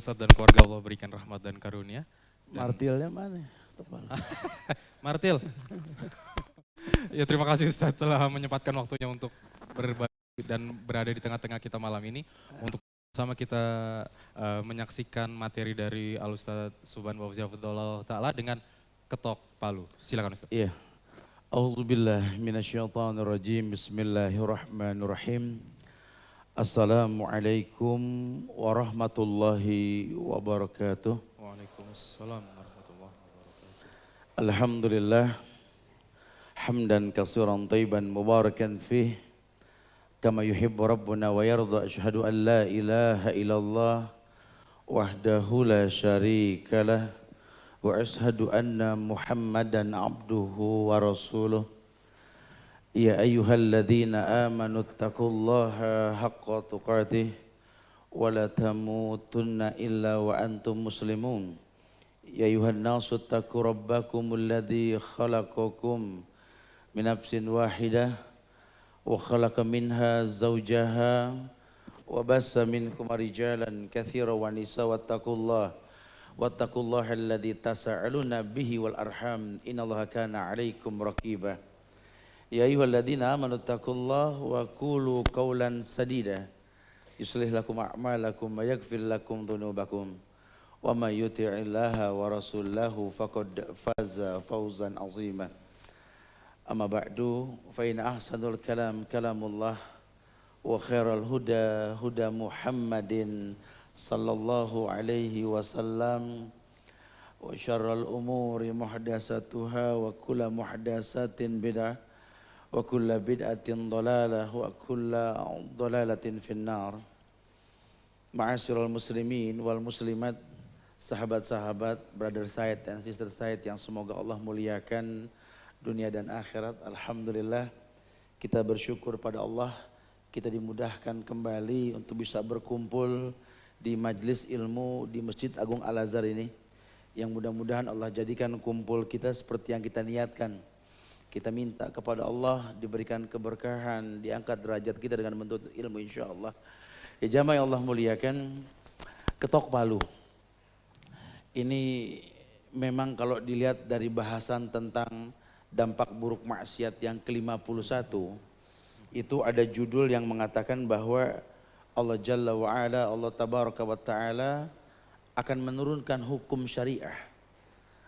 Ustadz dan keluarga Allah berikan rahmat dan karunia. Martilnya mana? Martil. Ya terima kasih Ustadz telah menyempatkan waktunya untuk berbagi dan berada di tengah-tengah kita malam ini. Untuk sama kita menyaksikan materi dari Al Ustadz Subhan Wafziyafudullah Ta'ala dengan ketok palu. Silakan Ustadz. Iya. A'udzubillah minasyaitonirrajim. Bismillahirrahmanirrahim. Assalamualaikum warahmatullahi wabarakatuh. Waalaikumsalam warahmatullahi wabarakatuh. Alhamdulillah. Hamdan katsiran thayyiban mubarakan fih. Kama yuhibbu rabbuna wa yarda. Asyhadu an la ilaha illallah wahdahu la syarikalah. Wa ashhadu anna Muhammadan abduhu wa rasuluh. Ya ayyuhalladzina amanu taqullaha haqqa tuqatih wa la tamutunna illa wa antum muslimun. Ya ayyuhan nasu taqu rabbakumul ladzi khalaqakum min nafsin wahidah wa khalaqa minha zawjaha wa bassa minkum rijalan katsiran wa nisaa wattaqullaha alladzi tasaaluna bihi wal arham innallaha kana 'alaikum raqiba. Ya ayyuhalladzina amanu taqullaha wa qulu qawlan sadida yuslih lakum a'malakum wa yaghfir lakum dhunubakum wa may yuti'illaha wa rasulahu faqad faza fawzan 'azima. Amma ba'du fa in ahsanul kalam kalamullah wa khairal huda huda Muhammadin sallallahu alaihi wasallam wa syarral umuri muhdatsatuha wa kullu muhdatsatin bid'ah wa kullu bid'atin dhalalah wa kullu dhalalatin finnar. Ma'asyiral muslimin wal muslimat, sahabat-sahabat, brother Said dan sister Said yang semoga Allah muliakan dunia dan akhirat. Alhamdulillah kita bersyukur pada Allah, kita dimudahkan kembali untuk bisa berkumpul di majlis ilmu di Masjid Agung Al-Azhar ini, yang mudah-mudahan Allah jadikan kumpul kita seperti yang kita niatkan. Kita minta kepada Allah diberikan keberkahan, diangkat derajat kita dengan menuntut ilmu insyaAllah. Ya jamaah yang Allah muliakan, ketok palu ini memang kalau dilihat dari bahasan tentang dampak buruk maksiat yang ke-51, itu ada judul yang mengatakan bahwa Allah Jalla wa'ala, Allah Tabaraka wa Ta'ala akan menurunkan hukum syariah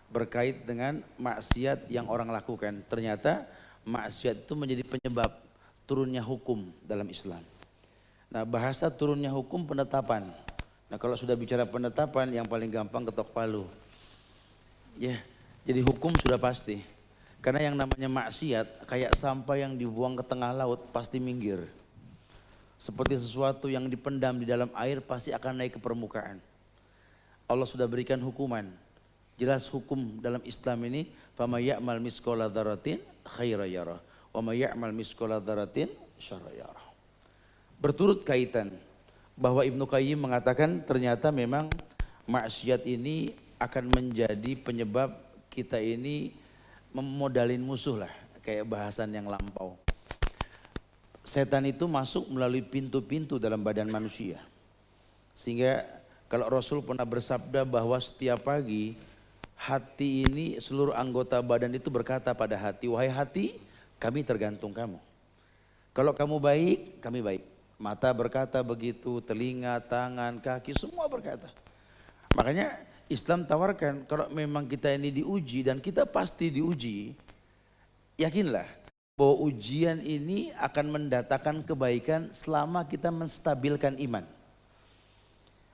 berkait dengan maksiat yang orang lakukan. Ternyata maksiat itu menjadi penyebab turunnya hukum dalam Islam. Nah, bahasa turunnya hukum penetapan. Nah, kalau sudah bicara penetapan yang paling gampang ketok palu. Ya, jadi hukum sudah pasti. Karena yang namanya maksiat kayak sampah yang dibuang ke tengah laut pasti minggir. Seperti sesuatu yang dipendam di dalam air pasti akan naik ke permukaan. Allah sudah berikan hukuman. Jelas hukum dalam Islam ini, fama ya'mal misqala dzarratin khairan yarah wa may ya'mal misqala dzarratin syarran yarah. Berturut kaitan bahwa Ibnu Qayyim mengatakan ternyata memang maksiat ini akan menjadi penyebab kita ini memodalin musuh lah, kayak bahasan yang lampau. Setan itu masuk melalui pintu-pintu dalam badan manusia. Sehingga kalau Rasul pernah bersabda bahwa setiap pagi hati ini, seluruh anggota badan itu berkata pada hati, wahai hati, kami tergantung kamu. Kalau kamu baik, kami baik. Mata berkata begitu, telinga, tangan, kaki, semua berkata. Makanya Islam tawarkan kalau memang kita ini diuji dan kita pasti diuji, yakinlah bahwa ujian ini akan mendatangkan kebaikan selama kita menstabilkan iman.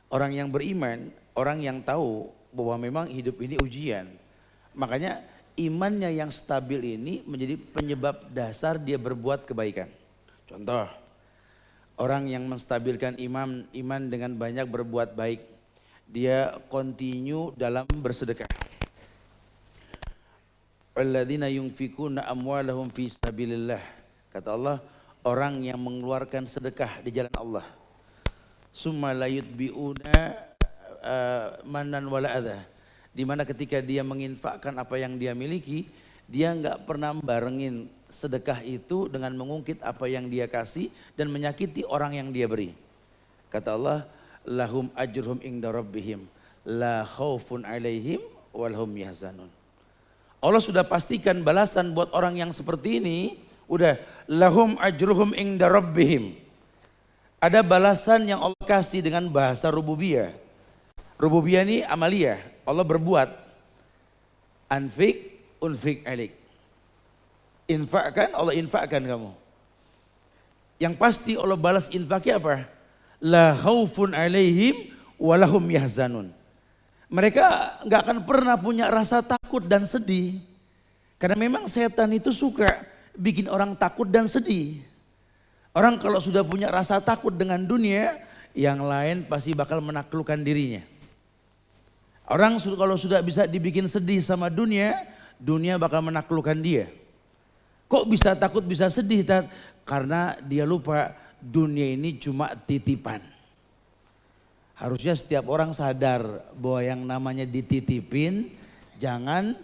Orang yang beriman, orang yang tahu bahwa memang hidup ini ujian. Makanya imannya yang stabil ini menjadi penyebab dasar dia berbuat kebaikan. Contoh, orang yang menstabilkan iman dengan banyak berbuat baik, dia continue dalam bersedekah. Alladzina yunfikuna amwalahum fi sabilillah. Kata Allah, orang yang mengeluarkan sedekah di jalan Allah. Summa la yutbi'una manan wala adha. Di mana ketika dia menginfakkan apa yang dia miliki, dia enggak pernah barengin sedekah itu dengan mengungkit apa yang dia kasih dan menyakiti orang yang dia beri. Kata Allah, lahum ajruhum inda rabbihim la khaufun alaihim walhum yahzanun. Allah sudah pastikan balasan buat orang yang seperti ini, udah lahum ajruhum inda rabbihim. Ada balasan yang Allah kasih dengan bahasa rububiyah. Rububiyah ini amaliyah, Allah berbuat. Anfik unfik alik. Infakkan, Allah infakkan kamu. Yang pasti Allah balas infaknya apa? La khaufun alaihim walahum yahzanun. Mereka nggak akan pernah punya rasa takut dan sedih. Karena memang setan itu suka bikin orang takut dan sedih. Orang kalau sudah punya rasa takut dengan dunia, yang lain pasti bakal menaklukkan dirinya. Orang kalau sudah bisa dibikin sedih sama dunia, dunia bakal menaklukkan dia. Kok bisa takut, bisa sedih? Karena dia lupa dunia ini cuma titipan. Harusnya setiap orang sadar bahwa yang namanya dititipin jangan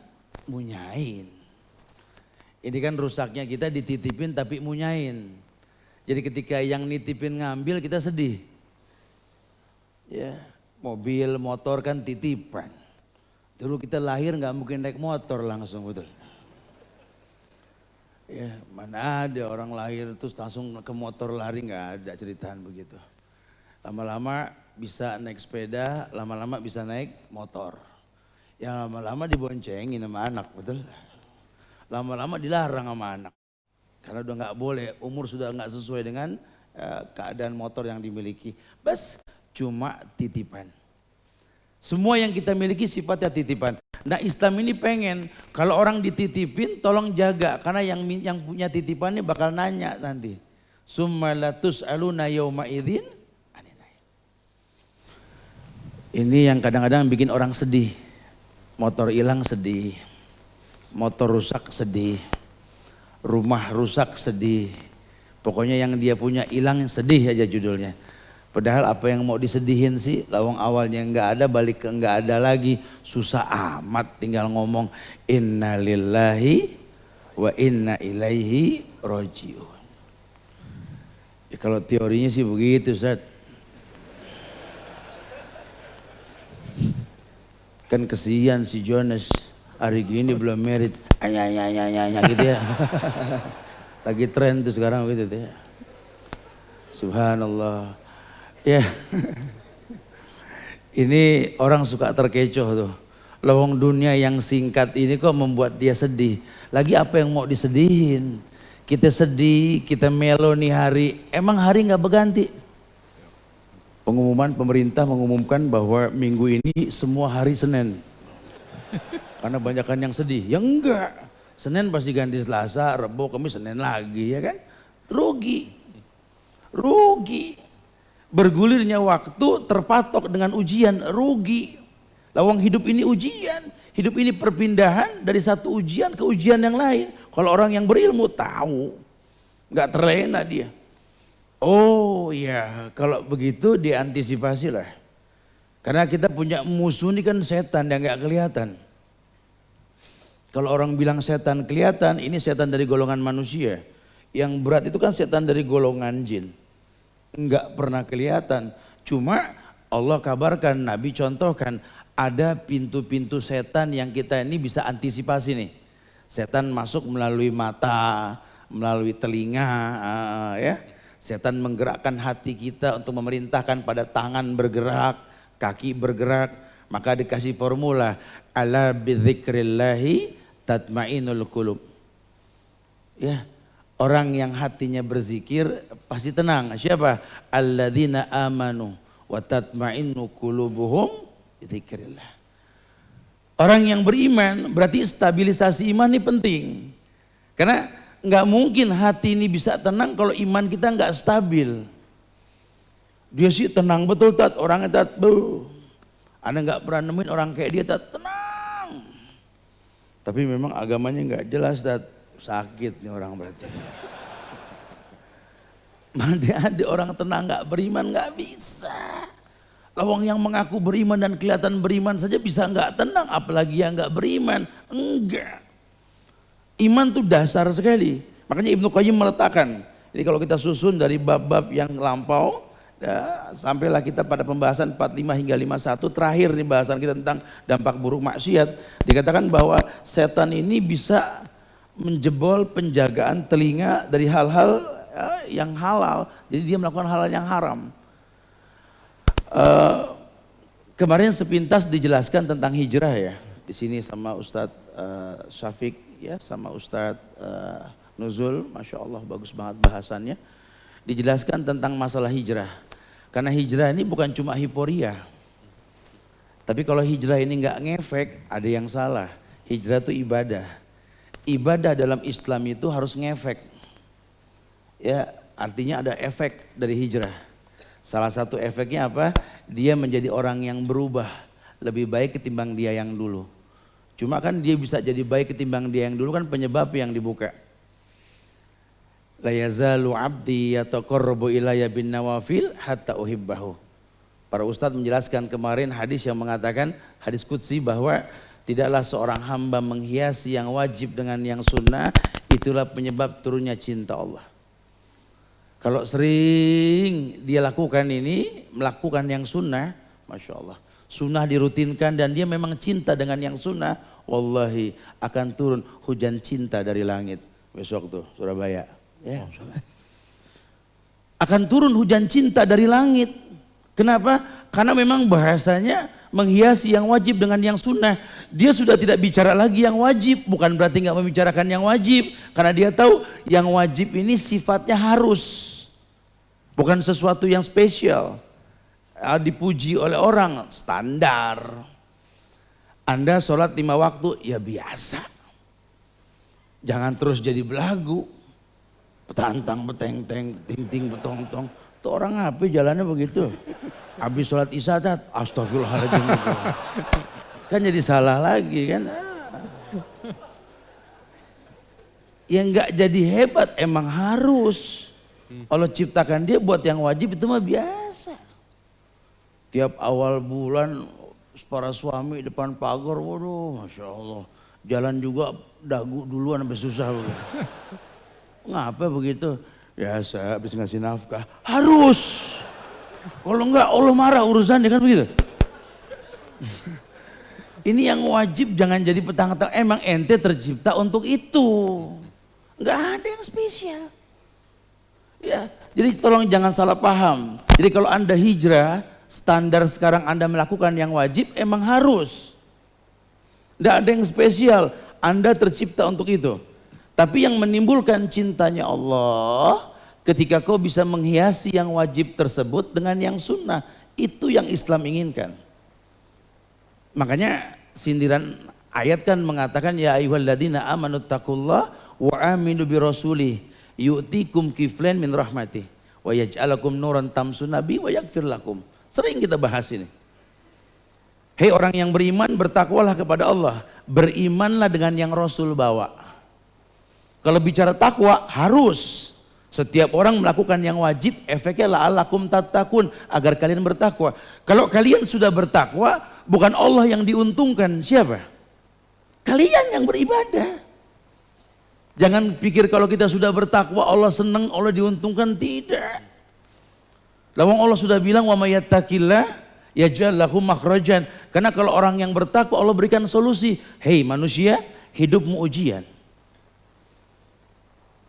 munyain. Ini kan rusaknya kita dititipin tapi munyain. Jadi ketika yang nitipin ngambil kita sedih. Ya, mobil, motor kan titipan. Dulu kita lahir nggak mungkin naik motor langsung, betul. Ya, mana ada orang lahir terus langsung ke motor lari, nggak ada ceritaan begitu. Lama-lama bisa naik sepeda, lama-lama bisa naik motor. Yang lama-lama diboncengin sama anak, betul. Lama-lama dilarang sama anak. Karena udah nggak boleh, umur sudah nggak sesuai dengan keadaan motor yang dimiliki. Bas, cuma titipan. Semua yang kita miliki sifatnya titipan. Nah Islam ini pengen kalau orang dititipin tolong jaga. Karena yang punya titipan ini bakal nanya nanti. Summa latus aluna yauma idzin. Ini yang kadang-kadang bikin orang sedih. Motor hilang sedih. Motor rusak sedih. Rumah rusak sedih. Pokoknya yang dia punya hilang sedih aja judulnya. Padahal apa yang mau disedihin sih, lawang awalnya nggak ada balik ke nggak ada lagi, susah amat tinggal ngomong inna lillahi wa inna ilaihi rojiun. Ya, kalau teorinya sih begitu, Ustaz. Kan kesian si Jonas hari gini belum merit, anya gitu ya. Lagi tren tuh sekarang gitu ya. Subhanallah. Ya, ini orang suka terkecoh tuh. Lowong dunia yang singkat ini kok membuat dia sedih. Lagi apa yang mau disedihin? Kita sedih, kita melo nih hari. Emang hari nggak berganti? Pengumuman pemerintah mengumumkan bahwa minggu ini semua hari Senin. Karena banyakan yang sedih. Ya enggak. Senin pasti ganti Selasa, Rabu, Kamis, Senin lagi ya kan? Rugi. Bergulirnya waktu terpatok dengan ujian, rugi. Lawang hidup ini ujian, hidup ini perpindahan dari satu ujian ke ujian yang lain. Kalau orang yang berilmu tahu, nggak terlena dia. Oh ya, kalau begitu diantisipasi lah. Karena kita punya musuh ini kan setan yang nggak kelihatan. Kalau orang bilang setan kelihatan, ini setan dari golongan manusia. Yang berat itu kan setan dari golongan jin. Enggak pernah kelihatan. Cuma Allah kabarkan, Nabi contohkan ada pintu-pintu setan yang kita ini bisa antisipasi nih. Setan masuk melalui mata, melalui telinga, ya. Setan menggerakkan hati kita untuk memerintahkan pada tangan bergerak, kaki bergerak. Maka dikasih formula, ala bidzikrillahi tatmainul qulub. Ya. Orang yang hatinya berzikir pasti tenang. Siapa? Alladzina amanu wa tatma'innu qulubuhum bidzikrillah. Orang yang beriman berarti stabilisasi iman ini penting. Karena nggak mungkin hati ini bisa tenang kalau iman kita nggak stabil. Dia sih tenang betul tat, orangnya tat. Anda nggak pernah nemuin orang kayak dia tat, tenang. Tapi memang agamanya nggak jelas tat. Sakit nih orang berarti. Mana ada orang tenang nggak beriman, nggak bisa. Lawang yang mengaku beriman dan kelihatan beriman saja bisa nggak tenang, apalagi yang nggak beriman. Enggak. Iman tuh dasar sekali. Makanya Ibnu Qayyim meletakkan. Jadi kalau kita susun dari bab-bab yang lampau, Ya, sampailah kita pada pembahasan 45 hingga 51 terakhir nih bahasan kita tentang dampak buruk maksiat. Dikatakan bahwa setan ini bisa menjebol penjagaan telinga dari hal-hal yang halal. Jadi dia melakukan hal-hal yang haram. Kemarin sepintas dijelaskan tentang hijrah ya. Di sini sama Ustadz Syafiq ya, sama Ustadz Nuzul, Masya Allah bagus banget bahasannya. Dijelaskan tentang masalah hijrah. Karena hijrah ini bukan cuma hiporia. Tapi kalau hijrah ini nggak ngefek, ada yang salah. Hijrah itu ibadah. Ibadah dalam Islam itu harus ngefek. Ya, artinya ada efek dari hijrah. Salah satu efeknya apa? Dia menjadi orang yang berubah. Lebih baik ketimbang dia yang dulu. Cuma kan dia bisa jadi baik ketimbang dia yang dulu kan penyebab yang dibuka. La yazalu abdi yataqarrabu ilayya bin nawafil hatta uhibbahu. Para ustadz menjelaskan kemarin hadis yang mengatakan, hadis qudsi bahwa tidaklah seorang hamba menghiasi yang wajib dengan yang sunnah, itulah penyebab turunnya cinta Allah. Kalau sering dia lakukan ini, melakukan yang sunnah, Masya Allah. Sunnah dirutinkan dan dia memang cinta dengan yang sunnah, wallahi akan turun hujan cinta dari langit. Besok tuh Surabaya. Ya. Akan turun hujan cinta dari langit. Kenapa? Karena memang bahasanya menghiasi yang wajib dengan yang sunnah. Dia sudah tidak bicara lagi yang wajib. Bukan berarti nggak membicarakan yang wajib. Karena dia tahu yang wajib ini sifatnya harus. Bukan sesuatu yang spesial. Dipuji oleh orang, standar. Anda sholat 5 waktu, ya biasa. Jangan terus jadi belagu. Petantang, beteng-teng, ting-ting, betong-tong. Tuh orang apa jalannya begitu. Habis sholat isya, astagfirullahaladzim. Kan jadi salah lagi kan. Yang nggak jadi hebat emang harus. Allah ciptakan dia buat yang wajib itu mah biasa. Tiap awal bulan para suami depan pagar, waduh Masya Allah. Jalan juga dagu duluan sampai susah. Ngapa begitu? Ya saya habis ngasih nafkah. Harus. Kalau enggak Allah marah urusannya kan begitu. Ini yang wajib jangan jadi petang-petang. Emang ente tercipta untuk itu. Enggak ada yang spesial. Ya, jadi tolong jangan salah paham. Jadi kalau Anda hijrah, standar sekarang Anda melakukan yang wajib emang harus. Enggak ada yang spesial. Anda tercipta untuk itu. Tapi yang menimbulkan cintanya Allah ketika kau bisa menghiasi yang wajib tersebut dengan yang sunnah. Itu yang Islam inginkan. Makanya sindiran ayat kan mengatakan ya ayyuhalladzina amanu taqullah wa aminu bi rasulih yu'tikum kiflan min rahmatih wa yaj'alakum nuran tamsuna bi wa yaghfir lakum. Sering kita bahas ini. Hei orang yang beriman, bertakwalah kepada Allah. Berimanlah dengan yang Rasul bawa. Kalau bicara takwa harus setiap orang melakukan yang wajib, efeknya la'allakum tattaqun, agar kalian bertakwa. Kalau kalian sudah bertakwa, bukan Allah yang diuntungkan, siapa? Kalian yang beribadah. Jangan pikir kalau kita sudah bertakwa Allah senang, Allah diuntungkan, tidak. Lawang Allah sudah bilang wa may yattaqillah yaj'al lahu makhrajan. Karena kalau orang yang bertakwa Allah berikan solusi. Hei manusia, hidupmu ujian.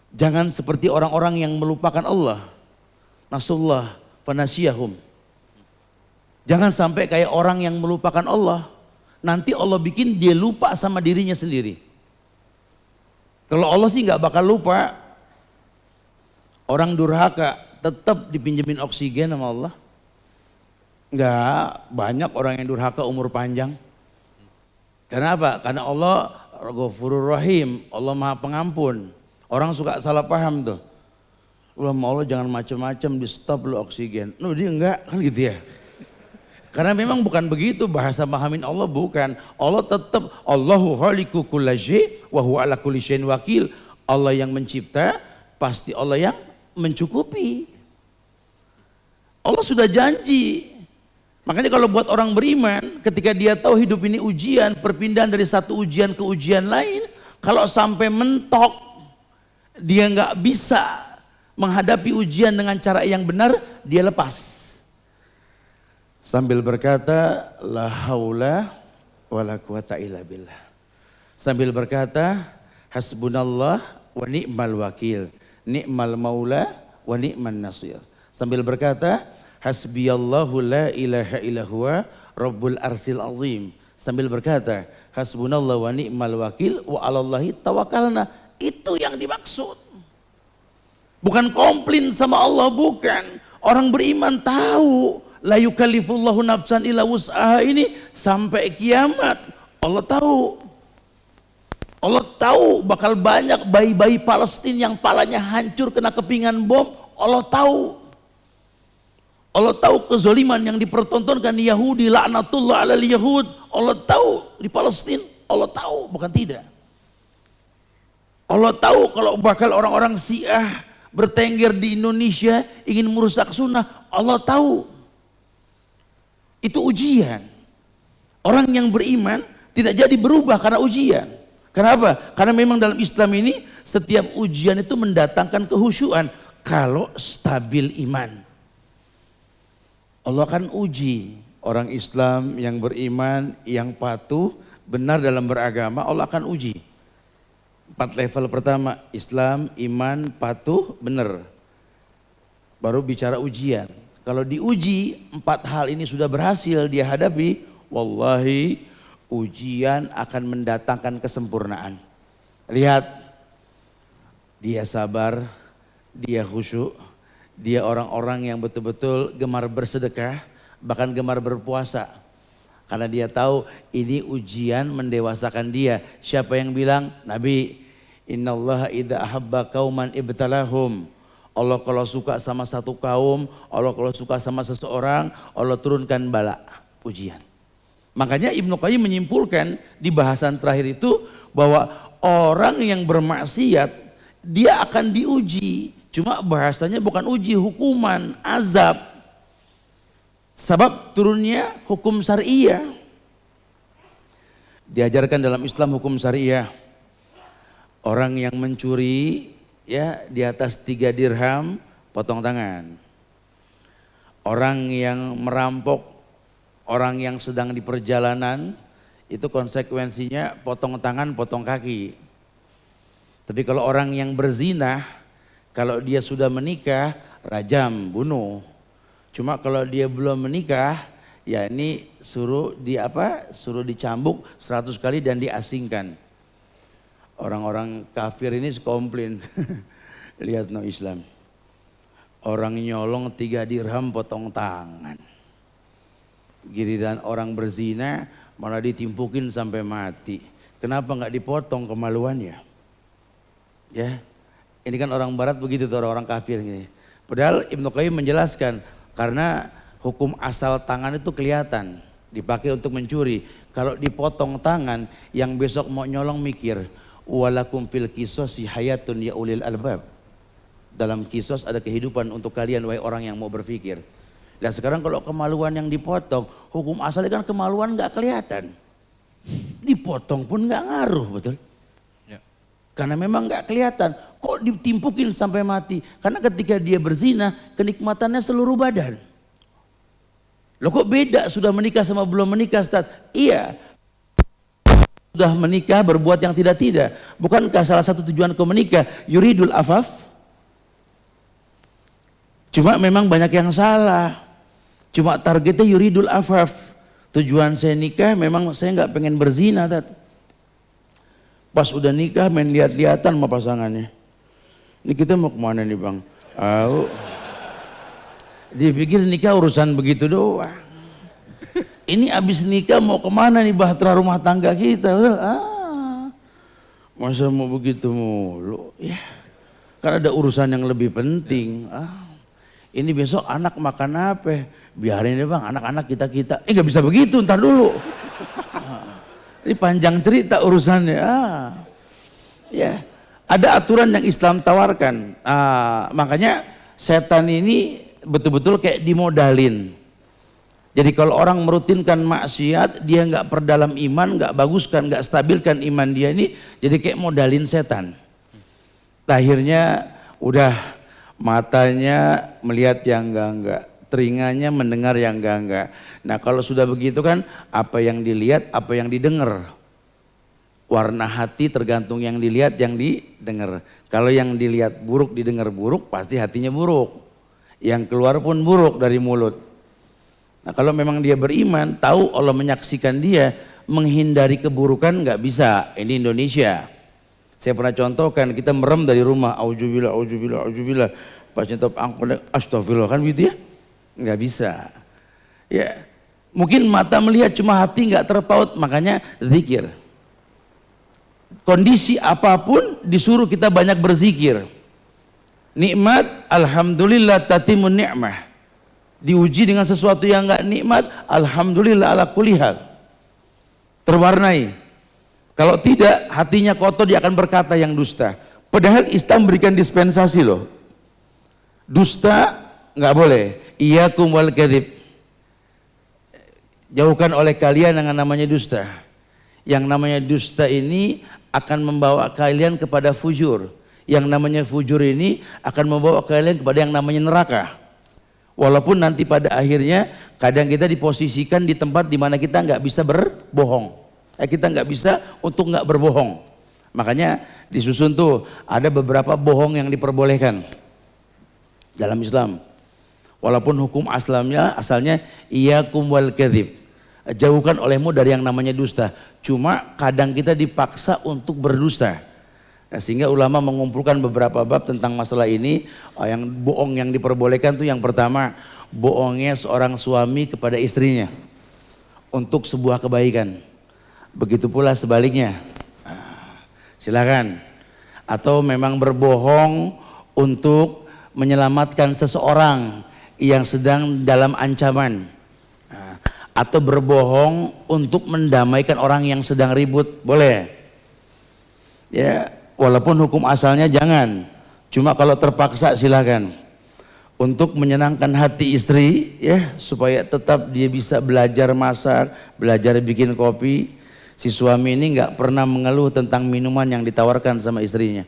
Jangan seperti orang-orang yang melupakan Allah. Nasullah fanasiyahum. Jangan sampai kayak orang yang melupakan Allah. Nanti Allah bikin dia lupa sama dirinya sendiri. Kalau Allah sih nggak bakal lupa. Orang durhaka tetap dipinjemin oksigen sama Allah. Nggak, banyak orang yang durhaka umur panjang. Kenapa? Karena Allah Ghafurur Rahim, Allah Maha Pengampun. Orang suka salah paham tuh. Allah jangan macam-macam, di stop lu oksigen. No, dia enggak, kan gitu ya. Karena memang bukan begitu bahasa pahamin Allah, bukan. Allah tetap Allahu khaliqu kulla syai' wa huwa ala kulli syai'in wakil. Allah yang mencipta, pasti Allah yang mencukupi. Allah sudah janji. Makanya kalau buat orang beriman, ketika dia tahu hidup ini ujian, perpindahan dari satu ujian ke ujian lain, kalau sampai mentok, dia nggak bisa menghadapi ujian dengan cara yang benar, dia lepas. sambil berkata la haula wala quwata illa billah. Sambil berkata hasbunallah wa ni'mal wakil, ni'mal maula wa ni'man nasir. Sambil berkata hasbiyallahu la ilaha illa huwa rabbul arsil azim. Sambil berkata hasbunallah wa ni'mal wakil wa 'alallahi tawakkalna. Itu yang dimaksud. Bukan komplain sama Allah, bukan. Orang beriman tahu la yukallifullahu nafsan illa wus'aha ini sampai kiamat. Allah tahu. Allah tahu bakal banyak bayi-bayi Palestina yang palanya hancur kena kepingan bom. Allah tahu. Allah tahu kezaliman yang dipertontonkan Yahudi, laknatullah alal Yahud. Allah tahu di Palestina. Allah tahu, bukan tidak. Allah tahu kalau bakal orang-orang Syiah bertengger di Indonesia ingin merusak sunnah. Allah tahu. Itu ujian. Orang yang beriman tidak jadi berubah karena ujian. Kenapa? Karena memang dalam Islam ini setiap ujian itu mendatangkan kehusyuan kalau stabil iman. Allah akan uji orang Islam yang beriman, yang patuh, benar dalam beragama, Allah akan uji. 4 level pertama, Islam, iman, patuh, benar. Baru bicara ujian. Kalau diuji 4 hal ini sudah berhasil dia hadapi, wallahi ujian akan mendatangkan kesempurnaan. Lihat, dia sabar, dia khusyuk, dia orang-orang yang betul-betul gemar bersedekah, bahkan gemar berpuasa. Karena dia tahu ini ujian mendewasakan dia. Siapa yang bilang? Nabi, innallaha idza ahabba qauman ibtalahum. Allah kalau suka sama satu kaum, Allah kalau suka sama seseorang, Allah turunkan bala, ujian. Makanya Ibnu Qayyim menyimpulkan di bahasan terakhir itu bahwa orang yang bermaksiat dia akan diuji. Cuma bahasanya bukan uji, hukuman, azab. Sebab turunnya hukum syariah. Diajarkan dalam Islam hukum syariah. Orang yang mencuri ya di atas 3 dirham potong tangan. Orang yang merampok, orang yang sedang di perjalanan itu konsekuensinya potong tangan, potong kaki. Tapi kalau orang yang berzina, kalau dia sudah menikah, rajam, bunuh. Cuma kalau dia belum menikah, ya ini suruh dicambuk 100 kali dan diasingkan. Orang-orang kafir ini komplain. Lihat no Islam. Orang nyolong 3 dirham potong tangan. Giliran orang berzina malah ditimpukin sampai mati. Kenapa nggak dipotong kemaluannya? Ya, ini kan orang barat begitu tuh, orang-orang kafir ini. Padahal Ibnu Qayyim menjelaskan karena hukum asal tangan itu kelihatan dipakai untuk mencuri. Kalau dipotong tangan, yang besok mau nyolong mikir, walakum fil qisasi hayatun ya ulil albab. Dalam kisos ada kehidupan untuk kalian wahai orang yang mau berpikir. Dan sekarang kalau kemaluan yang dipotong, hukum asalnya kan kemaluan nggak kelihatan. Dipotong pun nggak ngaruh, betul? Ya. Karena memang nggak kelihatan. Kok ditimpukin sampai mati? Karena ketika dia berzina, kenikmatannya seluruh badan. Loh kok beda sudah menikah sama belum menikah, Ustaz? Iya. Sudah menikah berbuat yang tidak-tidak. Bukankah salah satu tujuan kau menikah yuridul afaf? Cuma memang banyak yang salah. Cuma targetnya yuridul afaf. Tujuan saya nikah memang saya nggak pengen berzina, Tat. Pas udah nikah main lihat-lihatan sama pasangannya. Ini kita mau kemana nih Bang? Dia pikir nikah urusan begitu doang. Ini abis nikah mau kemana nih bahtera rumah tangga kita? Masa mau begitu mulu? Ya, kan ada urusan yang lebih penting. Ini besok anak makan apa? Biarin deh Bang, anak-anak kita. Nggak bisa begitu, ntar dulu. Ini panjang cerita urusannya. Ya, ada aturan yang Islam tawarkan. Makanya setan ini betul-betul kayak dimodalin. Jadi kalau orang merutinkan maksiat, dia nggak perdalam iman, nggak baguskan, nggak stabilkan iman dia ini, jadi kayak modalin setan. Akhirnya udah matanya melihat yang enggak, telinganya mendengar yang enggak. Nah kalau sudah begitu kan, apa yang dilihat, apa yang didengar. Warna hati tergantung yang dilihat, yang didengar. Kalau yang dilihat buruk, didengar buruk, pasti hatinya buruk. Yang keluar pun buruk dari mulut. Nah kalau memang dia beriman, tahu Allah menyaksikan dia, menghindari keburukan nggak bisa. Ini Indonesia. Saya pernah contohkan, kita merem dari rumah, auzubillah, auzubillah, auzubillah. Pas nyetop angkot, astagfirullah, kan gitu ya? Nggak bisa. Ya, mungkin mata melihat cuma hati nggak terpaut, makanya zikir. Kondisi apapun disuruh kita banyak berzikir. Nikmat, alhamdulillah tatimun ni'mah. Diuji dengan sesuatu yang enggak nikmat, alhamdulillah ala kulli hal. Terwarnai. Kalau tidak, hatinya kotor, dia akan berkata yang dusta. Padahal Islam berikan dispensasi loh. Dusta enggak boleh. Iyyakum wal kadzib. Jauhkan oleh kalian yang namanya dusta. Yang namanya dusta ini akan membawa kalian kepada fujur. Yang namanya fujur ini akan membawa kalian kepada yang namanya neraka. Walaupun nanti pada akhirnya kadang kita diposisikan di tempat di mana kita nggak bisa berbohong. Kita nggak bisa untuk nggak berbohong. Makanya disusun tuh ada beberapa bohong yang diperbolehkan dalam Islam. Walaupun hukum asalnya iyyakum wal kadzib. Jauhkan olehmu dari yang namanya dusta. Cuma kadang kita dipaksa untuk berdusta. Nah, sehingga ulama mengumpulkan beberapa bab tentang masalah ini. Yang bohong yang diperbolehkan tuh yang pertama, bohongnya seorang suami kepada istrinya untuk sebuah kebaikan. Begitu pula sebaliknya. Silakan. Atau memang berbohong untuk menyelamatkan seseorang yang sedang dalam ancaman. Atau berbohong untuk mendamaikan orang yang sedang ribut, boleh. Ya, walaupun hukum asalnya jangan. Cuma kalau terpaksa silakan. Untuk menyenangkan hati istri, ya, supaya tetap dia bisa belajar masak, belajar bikin kopi. Si suami ini nggak pernah mengeluh tentang minuman yang ditawarkan sama istrinya.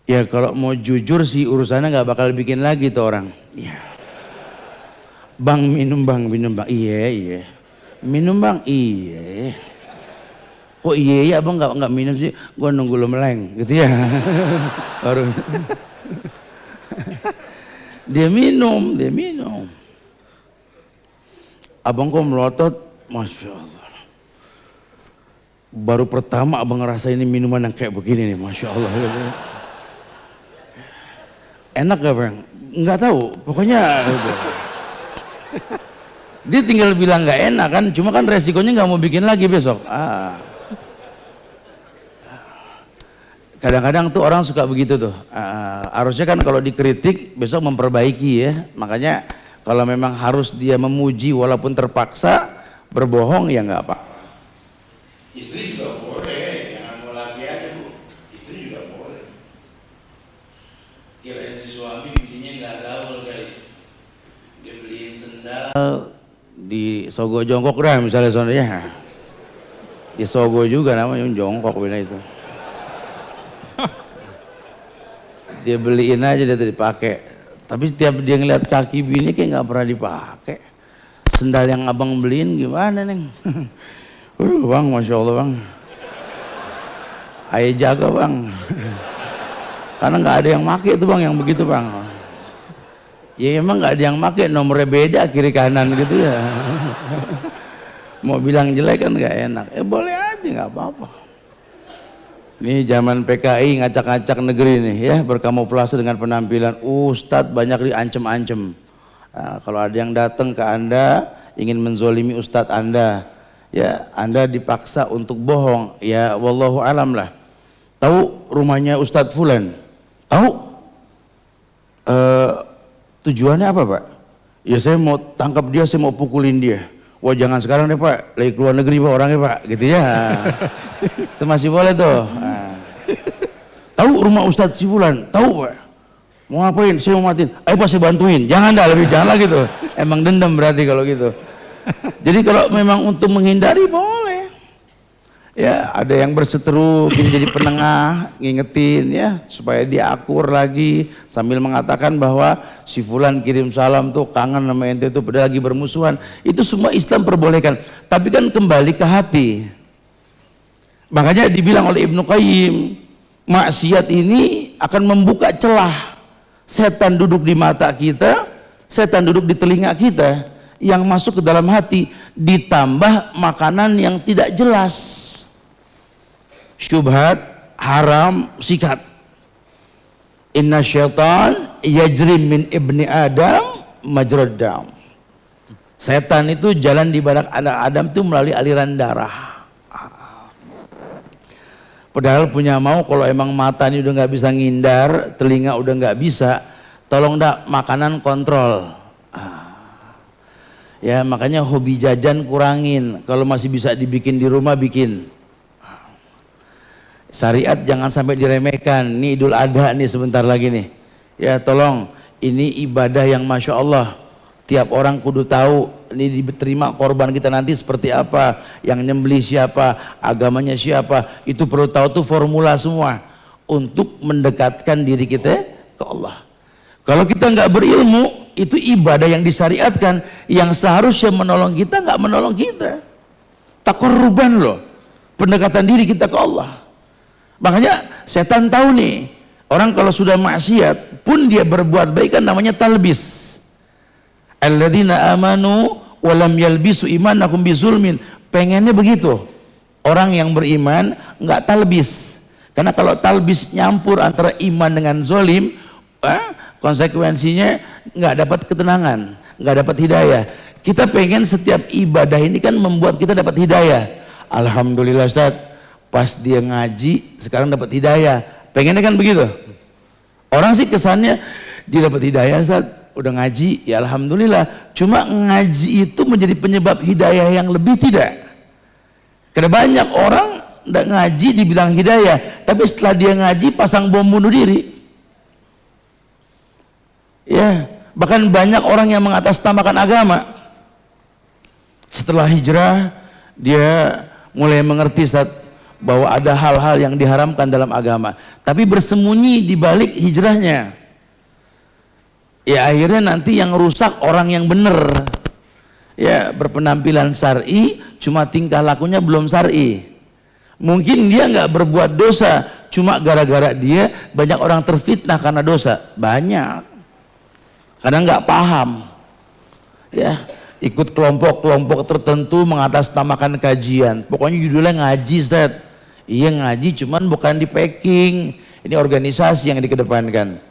Ya kalau mau jujur sih urusannya nggak bakal bikin lagi tuh orang. Ya. Bang minum bang, iya. Minum bang, iya. Kok iya abang nggak minum sih? Gua nunggu lo meleng, gitu ya. Baru. Dia minum. Abang kok melotot, masya Allah. Baru pertama abang ngerasa ini minuman yang kayak begini nih, masya Allah. Enak gak bang? Nggak tahu, pokoknya. Dia tinggal bilang nggak enak kan, cuma kan resikonya nggak mau bikin lagi besok. Kadang-kadang tuh orang suka begitu tuh. Harusnya kan kalau dikritik besok memperbaiki ya. Makanya kalau memang harus dia memuji walaupun terpaksa berbohong ya nggak apa. Istri juga boleh, jangan mau lagi aja bu. Istri juga boleh. Kirain si suami bininya nggak gaul kali. Dia beliin sendal di Sogo jongkok dah misalnya soalnya. Di Sogo juga namanya jongkok bina itu. Dia beliin aja dia dipakai. Tapi setiap dia ngeliat kaki bini kayak nggak pernah dipakai. Sendal yang abang beliin gimana neng? Bang, masya Allah bang. Ayo jaga bang. Karena nggak ada yang make itu bang, yang begitu bang. Ya emang nggak ada yang make, nomornya beda kiri kanan gitu ya. Mau bilang jelek kan nggak enak. Boleh aja nggak apa-apa. Ini zaman PKI ngacak-ngacak negeri nih ya, berkamuflase dengan penampilan ustadz banyak diancem-ancem. Nah, kalau ada yang datang ke anda ingin menzolimi ustadz anda, ya anda dipaksa untuk bohong. Ya wallahu alam lah. Tahu rumahnya ustadz Fulan? Tahu? Tujuannya apa pak? Ya saya mau tangkap dia, saya mau pukulin dia. Wah jangan sekarang deh pak, lagi keluar negeri pak orangnya pak, gitu ya. Itu masih boleh tuh. Nah. Tahu rumah Ustadz si Fulan? Tahu pak? Mau ngapain? Saya mau matiin. Ayo pak saya bantuin. Jangan dah, lebih jangan lagi tuh. Emang dendam berarti kalau gitu. Jadi kalau memang untuk menghindari boleh. Ya, ada yang berseteru, kita jadi penengah, ngingetin ya, supaya dia akur lagi sambil mengatakan bahwa si fulan kirim salam tuh kangen sama ente tuh padahal lagi bermusuhan. Itu semua Islam perbolehkan. Tapi kan kembali ke hati. Makanya dibilang oleh Ibnu Qayyim, maksiat ini akan membuka celah. Setan duduk di mata kita, setan duduk di telinga kita, yang masuk ke dalam hati, ditambah makanan yang tidak jelas. Syubhat, haram, sikat. Inna syaitan yajri min ibni Adam majrad dam. Setan itu jalan di badan anak Adam itu melalui aliran darah. Padahal punya mau kalau emang mata ini udah nggak bisa ngindar, telinga udah nggak bisa, tolong dak makanan kontrol. Ya makanya hobi jajan kurangin, kalau masih bisa dibikin di rumah bikin. Syariat jangan sampai diremehkan. Ini Idul Adha nih sebentar lagi nih. Ya tolong, ini ibadah yang Masya Allah. Tiap orang kudu tahu ini diterima korban kita nanti seperti apa, yang nyembelih siapa, agamanya siapa. Itu perlu tahu tuh formula semua untuk mendekatkan diri kita ke Allah. Kalau kita nggak berilmu, itu ibadah yang disyariatkan, yang seharusnya menolong kita nggak menolong kita. Takorruban loh, pendekatan diri kita ke Allah. Makanya setan tahu nih, orang kalau sudah maksiat pun dia berbuat baik kan namanya talbis. Alladzina amanu walam yalbisu imanakum bizulmin. Pengennya begitu. Orang yang beriman nggak talbis. Karena kalau talbis nyampur antara iman dengan zolim, konsekuensinya nggak dapat ketenangan, nggak dapat hidayah. Kita pengen setiap ibadah ini kan membuat kita dapat hidayah. Alhamdulillah Ustaz, pas dia ngaji sekarang dapat hidayah. Pengennya kan begitu. Orang sih kesannya dia dapat hidayah Ustaz, udah ngaji ya alhamdulillah. Cuma ngaji itu menjadi penyebab hidayah yang lebih tidak. Karena banyak orang nggak ngaji dibilang hidayah, tapi setelah dia ngaji pasang bom bunuh diri. Ya, bahkan banyak orang yang mengatasnamakan agama. Setelah hijrah dia mulai mengerti Ustaz, bahwa ada hal-hal yang diharamkan dalam agama, tapi bersembunyi di balik hijrahnya. Ya akhirnya nanti yang rusak orang yang benar. Ya berpenampilan syar'i, cuma tingkah lakunya belum syar'i. Mungkin dia nggak berbuat dosa, cuma gara-gara dia banyak orang terfitnah karena dosa. Banyak. Karena nggak paham. Ya ikut kelompok-kelompok tertentu mengatasnamakan kajian. Pokoknya judulnya ngaji Ustaz. Iya ngaji cuman bukan di packing. Ini organisasi yang dikedepankan.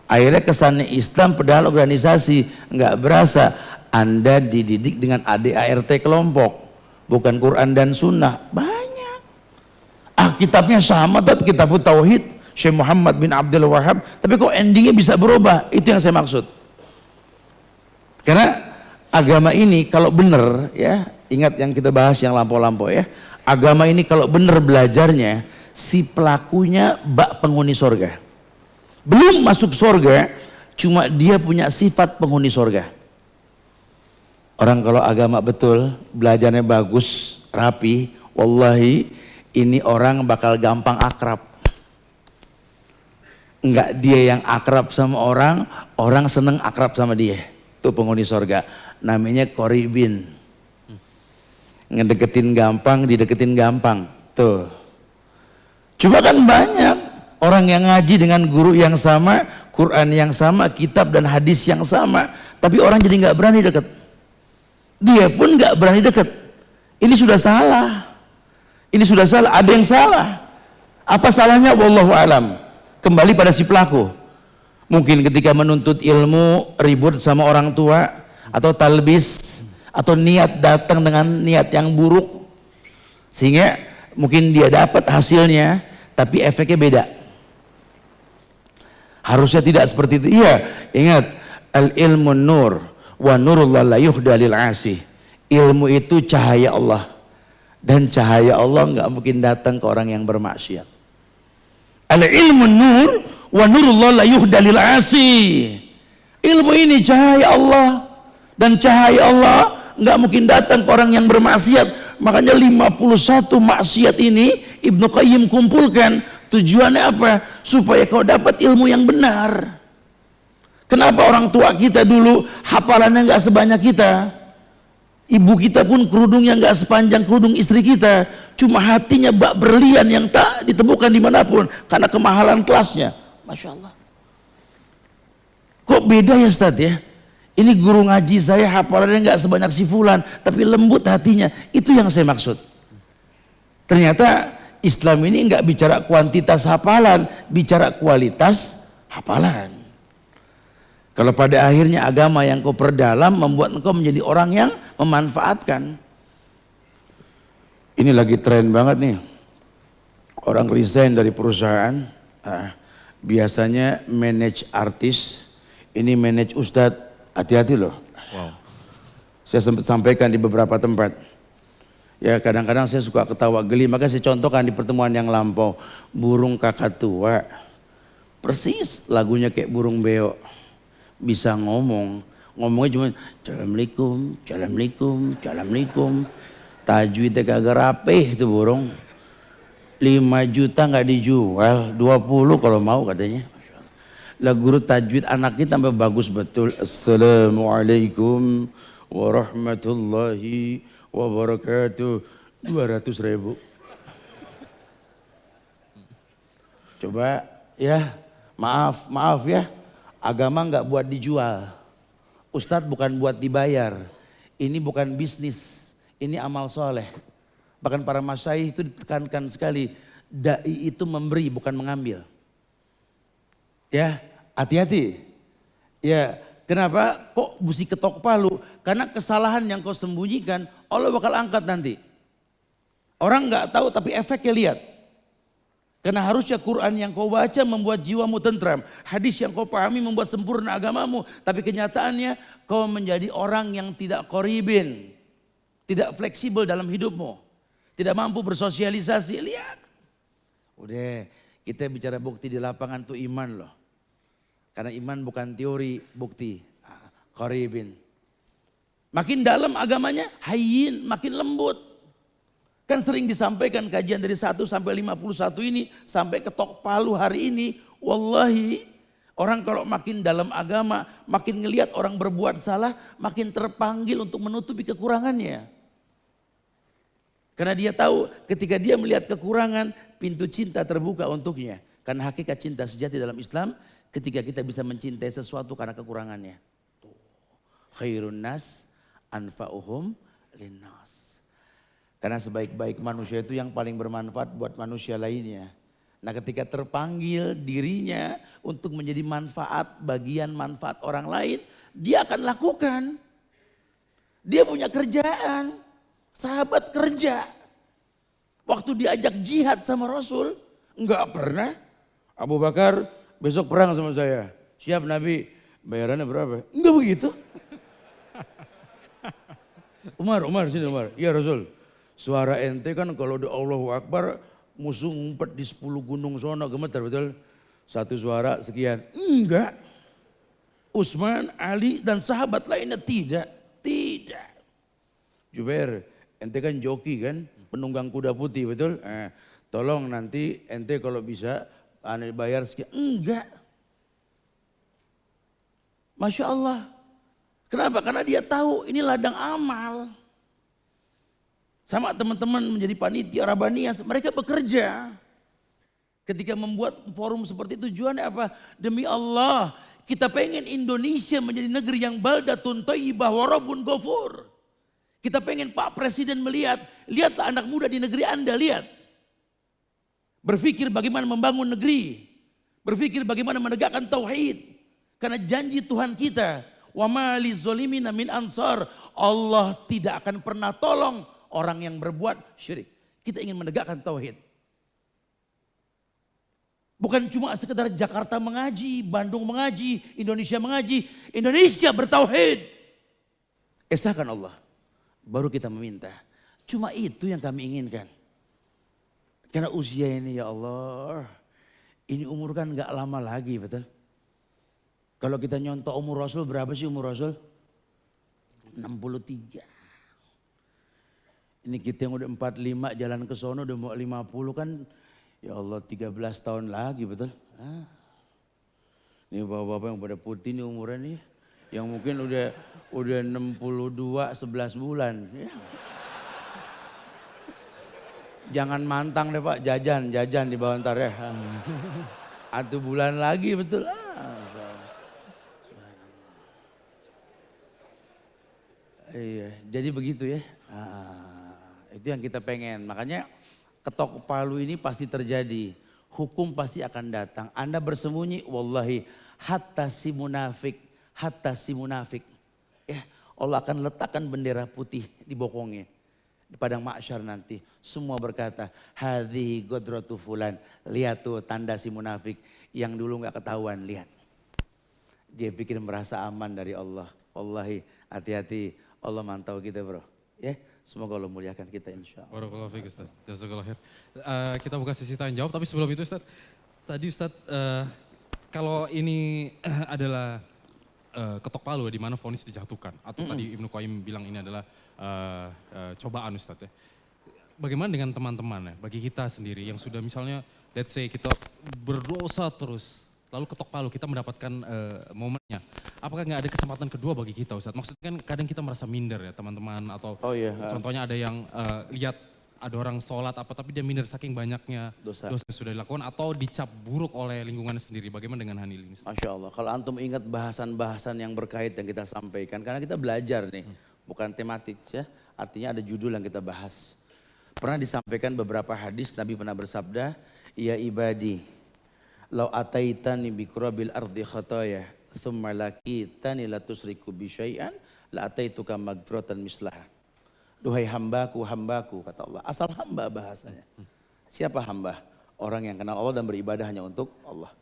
Akhirnya kesannya Islam padahal organisasi. Nggak berasa Anda dididik dengan ADART kelompok, bukan Quran dan Sunnah. Banyak. Kitabnya sama, kitab Tauhid Syekh Muhammad bin Abdul Wahab, tapi kok endingnya bisa berubah? Itu yang saya maksud. Karena agama ini kalau benar ya, ingat yang kita bahas yang lampau-lampau ya. Agama ini kalau benar belajarnya, si pelakunya bak penghuni sorga. Belum masuk sorga, cuma dia punya sifat penghuni sorga. Orang kalau agama betul, belajarnya bagus, rapi, wallahi ini orang bakal gampang akrab. Enggak dia yang akrab sama orang, orang seneng akrab sama dia. Itu penghuni sorga. Namanya Qoribin. Ngedeketin gampang, dideketin gampang. Tuh. Cuma kan banyak orang yang ngaji dengan guru yang sama, Quran yang sama, kitab dan hadis yang sama, tapi orang jadi nggak berani deket. Dia pun nggak berani deket. Ini sudah salah. Ini sudah salah. Ada yang salah. Apa salahnya? Wallahu alam. Kembali pada si pelaku. Mungkin ketika menuntut ilmu ribut sama orang tua, atau talbis, atau niat datang dengan niat yang buruk, sehingga mungkin dia dapat hasilnya tapi efeknya beda. Harusnya tidak seperti itu. Iya, ingat al ilmu nur wa nurullah la yuhda lil asih. Ilmu itu cahaya Allah, dan cahaya Allah nggak mungkin datang ke orang yang bermaksiat. Al ilmu nur wa nurullah la yuhda lil asih. Ilmu ini cahaya Allah, dan cahaya Allah nggak mungkin datang ke orang yang bermaksiat. Makanya 51 maksiat ini Ibnu Qayyim kumpulkan. Tujuannya apa? Supaya kau dapat ilmu yang benar. Kenapa orang tua kita dulu hafalannya nggak sebanyak kita? Ibu kita pun kerudungnya nggak sepanjang kerudung istri kita. Cuma hatinya bak berlian yang tak ditemukan dimanapun. Karena kemahalan kelasnya. Masya Allah. Kok beda ya Ustaz ya? Ini guru ngaji saya hafalannya nggak sebanyak si fulan, tapi lembut hatinya. Itu yang saya maksud. Ternyata Islam ini nggak bicara kuantitas hafalan, bicara kualitas hafalan. Kalau pada akhirnya agama yang kau perdalam membuat engkau menjadi orang yang memanfaatkan. Ini lagi tren banget nih. Orang resign dari perusahaan, biasanya manage artis, ini manage ustadz. Hati-hati loh. Wow. Saya sempat sampaikan di beberapa tempat. Ya kadang-kadang saya suka ketawa geli. Maka saya contohkan di pertemuan yang lampau. Burung kakak tua. Persis lagunya kayak burung beo. Bisa ngomong. Ngomongnya cuma Assalamualaikum, Assalamualaikum, Assalamualaikum. Tajwidnya kagak rapih itu burung. 5 juta nggak dijual. 20 kalau mau katanya. Lah guru tajwid anak kita tambah bagus betul. Assalamualaikum warahmatullahi wabarakatuh. 200.000. Coba ya, maaf ya. Agama nggak buat dijual. Ustadz bukan buat dibayar. Ini bukan bisnis. Ini amal soleh. Bahkan para masyayikh itu ditekankan sekali. Dai itu memberi bukan mengambil. Ya, hati-hati. Ya, kenapa? Kok mesti ketok palu? Karena kesalahan yang kau sembunyikan, Allah bakal angkat nanti. Orang nggak tahu tapi efeknya lihat. Karena harusnya Quran yang kau baca membuat jiwamu tentram. Hadis yang kau pahami membuat sempurna agamamu. Tapi kenyataannya kau menjadi orang yang tidak qoribin. Tidak fleksibel dalam hidupmu. Tidak mampu bersosialisasi. Lihat. Udah, kita bicara bukti di lapangan tuh iman loh. Karena iman bukan teori, bukti. Qoribin. Makin dalam agamanya, hayyin, makin lembut. Kan sering disampaikan kajian dari 1 sampai 51 ini, sampai ketok palu hari ini. Wallahi, orang kalau makin dalam agama, makin ngelihat orang berbuat salah, makin terpanggil untuk menutupi kekurangannya. Karena dia tahu ketika dia melihat kekurangan, pintu cinta terbuka untuknya. Karena hakikat cinta sejati dalam Islam, ketika kita bisa mencintai sesuatu karena kekurangannya. Tuh. Khairun nas anfa'uhum linnas. Karena sebaik-baik manusia itu yang paling bermanfaat buat manusia lainnya. Nah ketika terpanggil dirinya untuk menjadi manfaat, bagian manfaat orang lain, dia akan lakukan. Dia punya kerjaan, sahabat kerja. Waktu diajak jihad sama Rasul, enggak pernah. Abu Bakar besok perang sama saya. Siap Nabi, bayarannya berapa? Enggak begitu. Umar sini Umar. Iya Rasul. Suara ente kan kalau udah Allahu Akbar musuh ngumpet di 10 gunung sono gemeter betul. Satu suara sekian. Enggak. Utsman, Ali dan sahabat lainnya tidak. Tidak. Jubair, ente kan joki kan, penunggang kuda putih betul. Tolong nanti ente kalau bisa bayar sekian. Enggak. Masya Allah. Kenapa? Karena dia tahu ini ladang amal. Sama teman-teman menjadi panitia Rabaniyah, mereka bekerja. Ketika membuat forum seperti itu tujuannya apa? Demi Allah, kita pengen Indonesia menjadi negeri yang baldatun thayyibah wa rabbun ghafur. Kita pengen Pak Presiden melihat, lihatlah anak muda di negeri Anda, lihat. Berpikir bagaimana membangun negeri. Berpikir bagaimana menegakkan tauhid. Karena janji Tuhan kita, wa ma lizolimina min ansar. Allah tidak akan pernah tolong orang yang berbuat syirik. Kita ingin menegakkan tauhid. Bukan cuma sekedar Jakarta mengaji, Bandung mengaji, Indonesia mengaji. Indonesia bertauhid. Esahkan Allah. Baru kita meminta. Cuma itu yang kami inginkan. Karena usia ini ya Allah. Ini umur kan gak lama lagi betul. Kalau kita nyontok umur Rasul, berapa sih umur Rasul? 63. Ini kita yang udah 45 jalan ke sono udah mau 50 kan. Ya Allah 13 tahun lagi betul. Ini bapak-bapak yang pada putih nih umurnya nih. Yang mungkin udah 62 11 bulan. Ya. Jangan mantang deh Pak, jajan di bawah ntar ya. 1 bulan lagi betul. Iya, jadi begitu ya. Itu yang kita pengen. Makanya ketok palu ini pasti terjadi. Hukum pasti akan datang. Anda bersembunyi, wallahi hatta si munafik. Ya, Allah akan letakkan bendera putih di bokongnya. Di padang mahsyar nanti. Semua berkata, hadhihi godratu fulan. Lihat tuh tanda si munafik. Yang dulu gak ketahuan, lihat. Dia pikir merasa aman dari Allah. Wallahi hati-hati, Allah mantau kita bro. Ya, semoga Allah muliakan kita insya Allah. Barakallahu fiik Ustaz. Jazakallahu khair. Kita buka sesi tanya jawab, tapi sebelum itu Ustaz. Tadi Ustaz, kalau ini adalah ketok palu di mana vonis dijatuhkan. Atau tadi Ibnu Qayyim bilang ini adalah cobaan Ustaz ya. Bagaimana dengan teman-teman ya, bagi kita sendiri yang sudah misalnya, let's say kita berdosa terus. Lalu ketok palu kita mendapatkan momennya. Apakah nggak ada kesempatan kedua bagi kita Ustaz? Maksudnya kan kadang kita merasa minder ya teman-teman atau contohnya ada yang lihat ada orang sholat apa tapi dia minder saking banyaknya dosa yang sudah dilakukan atau dicap buruk oleh lingkungan sendiri. Bagaimana dengan hal ini? Masya Allah, kalau antum ingat bahasan-bahasan yang berkait yang kita sampaikan. Karena kita belajar nih, bukan tematik ya. Artinya ada judul yang kita bahas. Pernah disampaikan beberapa hadis, Nabi pernah bersabda, ya ibadi, lau ataitani bikurabil ardi khataya, thumma lakitani la tusriku bisyai'an, la ataituka magfiratan mislaha. Duhai hambaku, kata Allah. Asal hamba bahasanya. Siapa hamba? Orang yang kenal Allah dan beribadah hanya untuk Allah.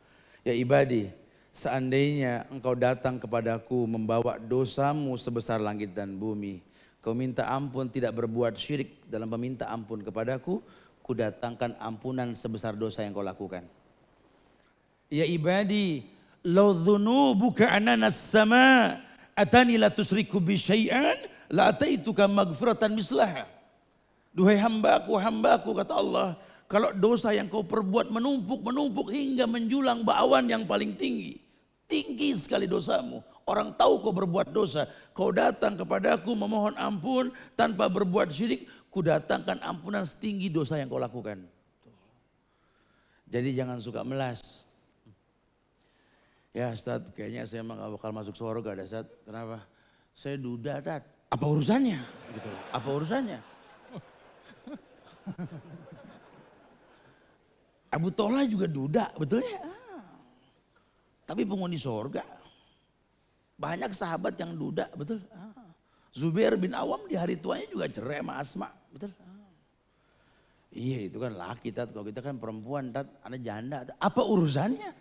Ya ibadi, seandainya engkau datang kepadaku membawa dosamu sebesar langit dan bumi. Kau minta ampun tidak berbuat syirik dalam meminta ampun kepadaku. Ku datangkan ampunan sebesar dosa yang kau lakukan. Ya ibadi, law dhunubuka ananas sama atani la tusriku bi syai'an la ataituka magfiratan mislaha. Duhai hambaku kata Allah, kalau dosa yang kau perbuat menumpuk hingga menjulang ba'awan yang paling tinggi. Tinggi sekali dosamu. Orang tahu kau berbuat dosa. Kau datang kepadaku memohon ampun tanpa berbuat syirik. Ku datangkan ampunan setinggi dosa yang kau lakukan. Jadi jangan suka melas. Ya Ustaz, kayaknya saya emang gak bakal masuk surga ada Ustaz. Kenapa? Saya duda Ustaz. Apa urusannya? Gitu. Apa urusannya? Abu Tola juga duda, betul ya? Tapi penghuni surga. Banyak sahabat yang duda, betul. Zubair bin Awam di hari tuanya juga cerai sama Asma, betul. Iya itu kan laki, Tat. Kalau kita kan perempuan, Tat, anak janda. Tat. Apa urusannya?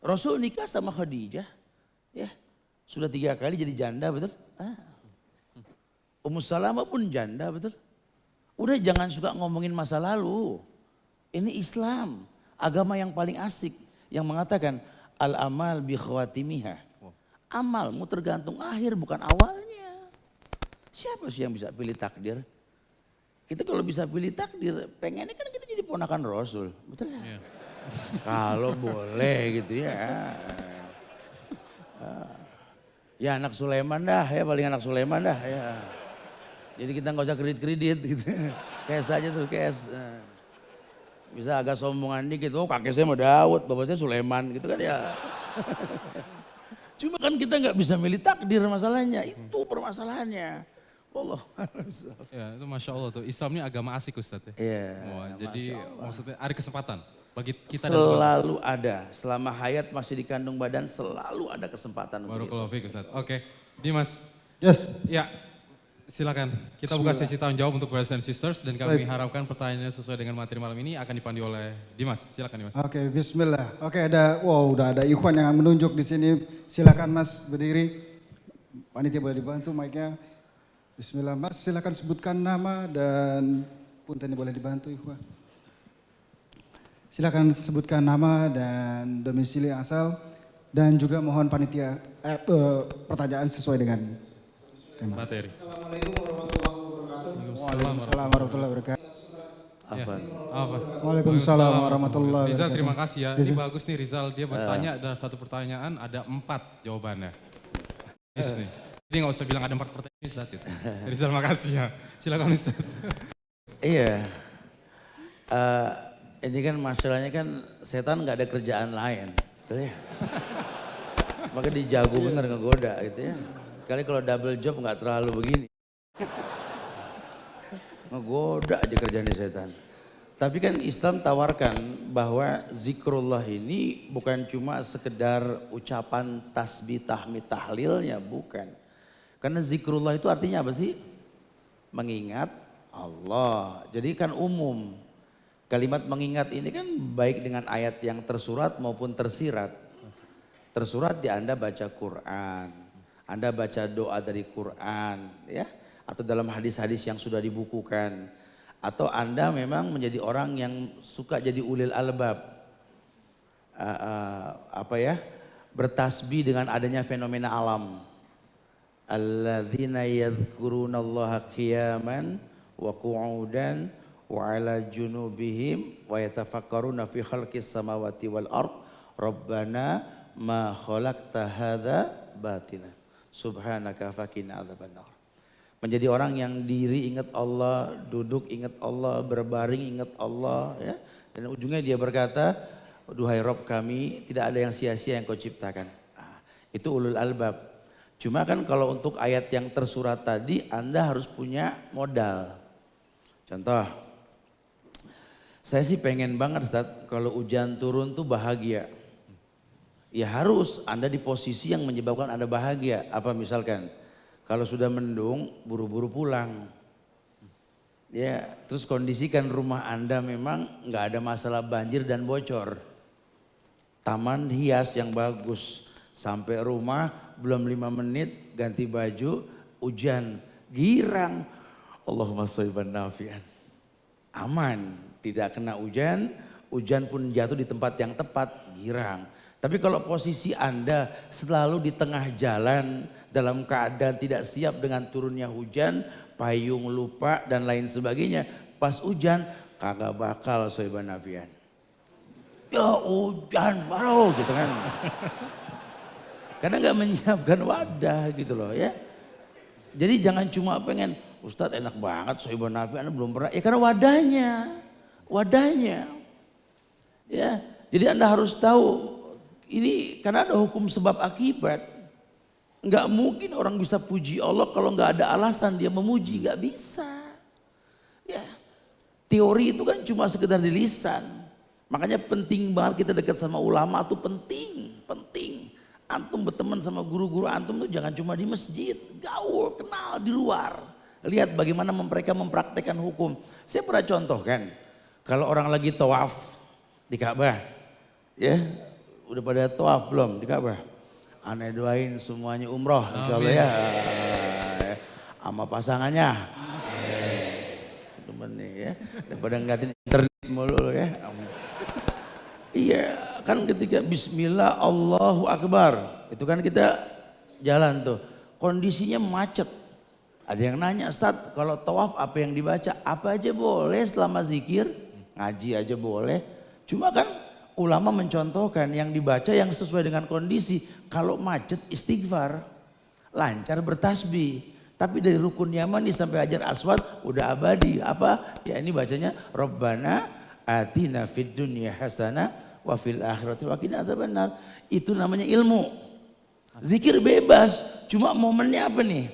Rasul nikah sama Khadijah, ya sudah 3 kali jadi janda, betul. Ummu Salamah pun janda, betul. Udah jangan suka ngomongin masa lalu. Ini Islam, agama yang paling asik, yang mengatakan al-amal bi khawatimiha. Amalmu tergantung akhir bukan awalnya. Siapa sih yang bisa pilih takdir? Kita kalau bisa pilih takdir, pengennya kan kita jadi ponakan Rasul, betul ya? Yeah. Kalau boleh gitu ya. Ya anak Sulaiman dah ya, paling anak Sulaiman dah ya. Jadi kita nggak usah kredit gitu. Cash aja tuh cash. Bisa agak sombongan dikit, oh kakek saya mau Daud, bapak saya Sulaiman gitu kan ya. Cuma kan kita nggak bisa milih takdir masalahnya, itu permasalahannya. Allah. Ya itu Masya Allah tuh, Islam ini agama asik Ustaz ya. Iya. Jadi maksudnya ada kesempatan bagi kita. Selalu ada, selama hayat masih dikandung badan selalu ada kesempatan untuk itu. Barakallahu fiik Ustaz. Oke, Dimas. Yes. Ya, silakan. Kita buka sesi tanya jawab untuk brothers and sisters dan kami harapkan pertanyaannya sesuai dengan materi malam ini akan dipandu oleh Dimas. Silakan Dimas. Oke, bismillah. Oke, udah ada Ikhwan yang menunjuk di sini. Silakan Mas berdiri. Panitia boleh dibantu mic-nya. Bismillah Mas, silakan sebutkan nama dan punten boleh dibantu Ikhwan. Silakan sebutkan nama dan domisili asal dan juga mohon panitia pertanyaan sesuai dengan tema. Materi. Assalamualaikum warahmatullahi wabarakatuh. Waalaikumsalam warahmatullahi wabarakatuh. Afwan. Apa? Waalaikumsalam warahmatullahi Rizal, wabarakatuh. terima kasih ya. Ini bagus nih Rizal, dia bertanya ada satu pertanyaan, ada 4 jawabannya. Nih. Jadi nggak usah bilang ada 4 pertanyaan Ustaz. Rizal makasih ya. Silakan Ustaz. Iya. Ini kan masalahnya kan setan nggak ada kerjaan lain, betul ya? Maka dia jago bener ngegoda gitu ya. Kali kalau double job nggak terlalu begini. Ngegoda aja kerjaan setan. Tapi kan Islam tawarkan bahwa zikrullah ini bukan cuma sekedar ucapan tasbih, tahmid, tahlilnya, bukan. Karena zikrullah itu artinya apa sih? Mengingat Allah. Jadi kan umum. Kalimat mengingat ini kan baik dengan ayat yang tersurat maupun tersirat. Tersurat di Anda baca Quran, Anda baca doa dari Quran, ya, atau dalam hadis-hadis yang sudah dibukukan, atau Anda memang menjadi orang yang suka jadi ulil albab, bertasbih dengan adanya fenomena alam. Alladzina yadhkurunallaha qiyaman wa qu'udan wa ala junubihim wa yatafakkaruna fi khalqis samawati wal ard rabbana ma khalaqta hadza batina subhanaka faqina adzabannar. Menjadi orang yang diri ingat Allah, duduk ingat Allah, berbaring ingat Allah, ya. Dan ujungnya dia berkata, duhai Rabb kami, tidak ada yang sia-sia yang kau ciptakan. Itu ulul albab. Cuma kan kalau untuk ayat yang tersurat tadi Anda harus punya modal. Contoh, saya sih pengen banget Ustaz kalau hujan turun tuh bahagia. Ya harus Anda di posisi yang menyebabkan Anda bahagia. Apa misalkan kalau sudah mendung buru-buru pulang. Ya, terus kondisikan rumah Anda memang nggak ada masalah banjir dan bocor. Taman hias yang bagus. Sampai rumah belum 5 menit ganti baju, hujan, girang. Allahumma shayban nafi'an. Aman, tidak kena hujan, hujan pun jatuh di tempat yang tepat, girang. Tapi kalau posisi Anda selalu di tengah jalan dalam keadaan tidak siap dengan turunnya hujan, payung lupa dan lain sebagainya, pas hujan kagak bakal shayban nafi'an. Ya hujan baru gitu kan. Karena nggak menyiapkan wadah gitu loh ya. Jadi jangan cuma pengen, Ustadz enak banget shayban nafi'an belum pernah. Ya karena wadahnya. Ya, jadi Anda harus tahu ini karena ada hukum sebab akibat. Nggak mungkin orang bisa puji Allah kalau nggak ada alasan dia memuji, nggak bisa. Ya, teori itu kan cuma sekedar di lisan. Makanya penting banget kita dekat sama ulama tuh penting. Antum berteman sama guru-guru antum tuh jangan cuma di masjid, gaul, kenal di luar. Lihat bagaimana mereka mempraktekkan hukum. Saya pernah contohkan, kalau orang lagi tawaf di Ka'bah, ya udah pada tawaf belum di Ka'bah? Aneh doain semuanya umroh, insya Allah ya, sama pasangannya. Temen nih ya, daripada ngeliatin internet mulu ya. Iya, kan ketika bismillah Allahu Akbar, itu kan kita jalan tuh, kondisinya macet. Ada yang nanya, Ustadz kalau tawaf apa yang dibaca? Apa aja boleh selama zikir, ngaji aja boleh. Cuma kan ulama mencontohkan yang dibaca yang sesuai dengan kondisi. Kalau macet istighfar, lancar bertasbih. Tapi dari rukun Yamani sampai Hajar Aswad udah abadi. Apa? Ya ini bacanya Rabbana atina fid dunya hasanah wa fil akhirati wa qina adzabannar. Itu namanya ilmu. Zikir bebas, cuma momennya apa nih?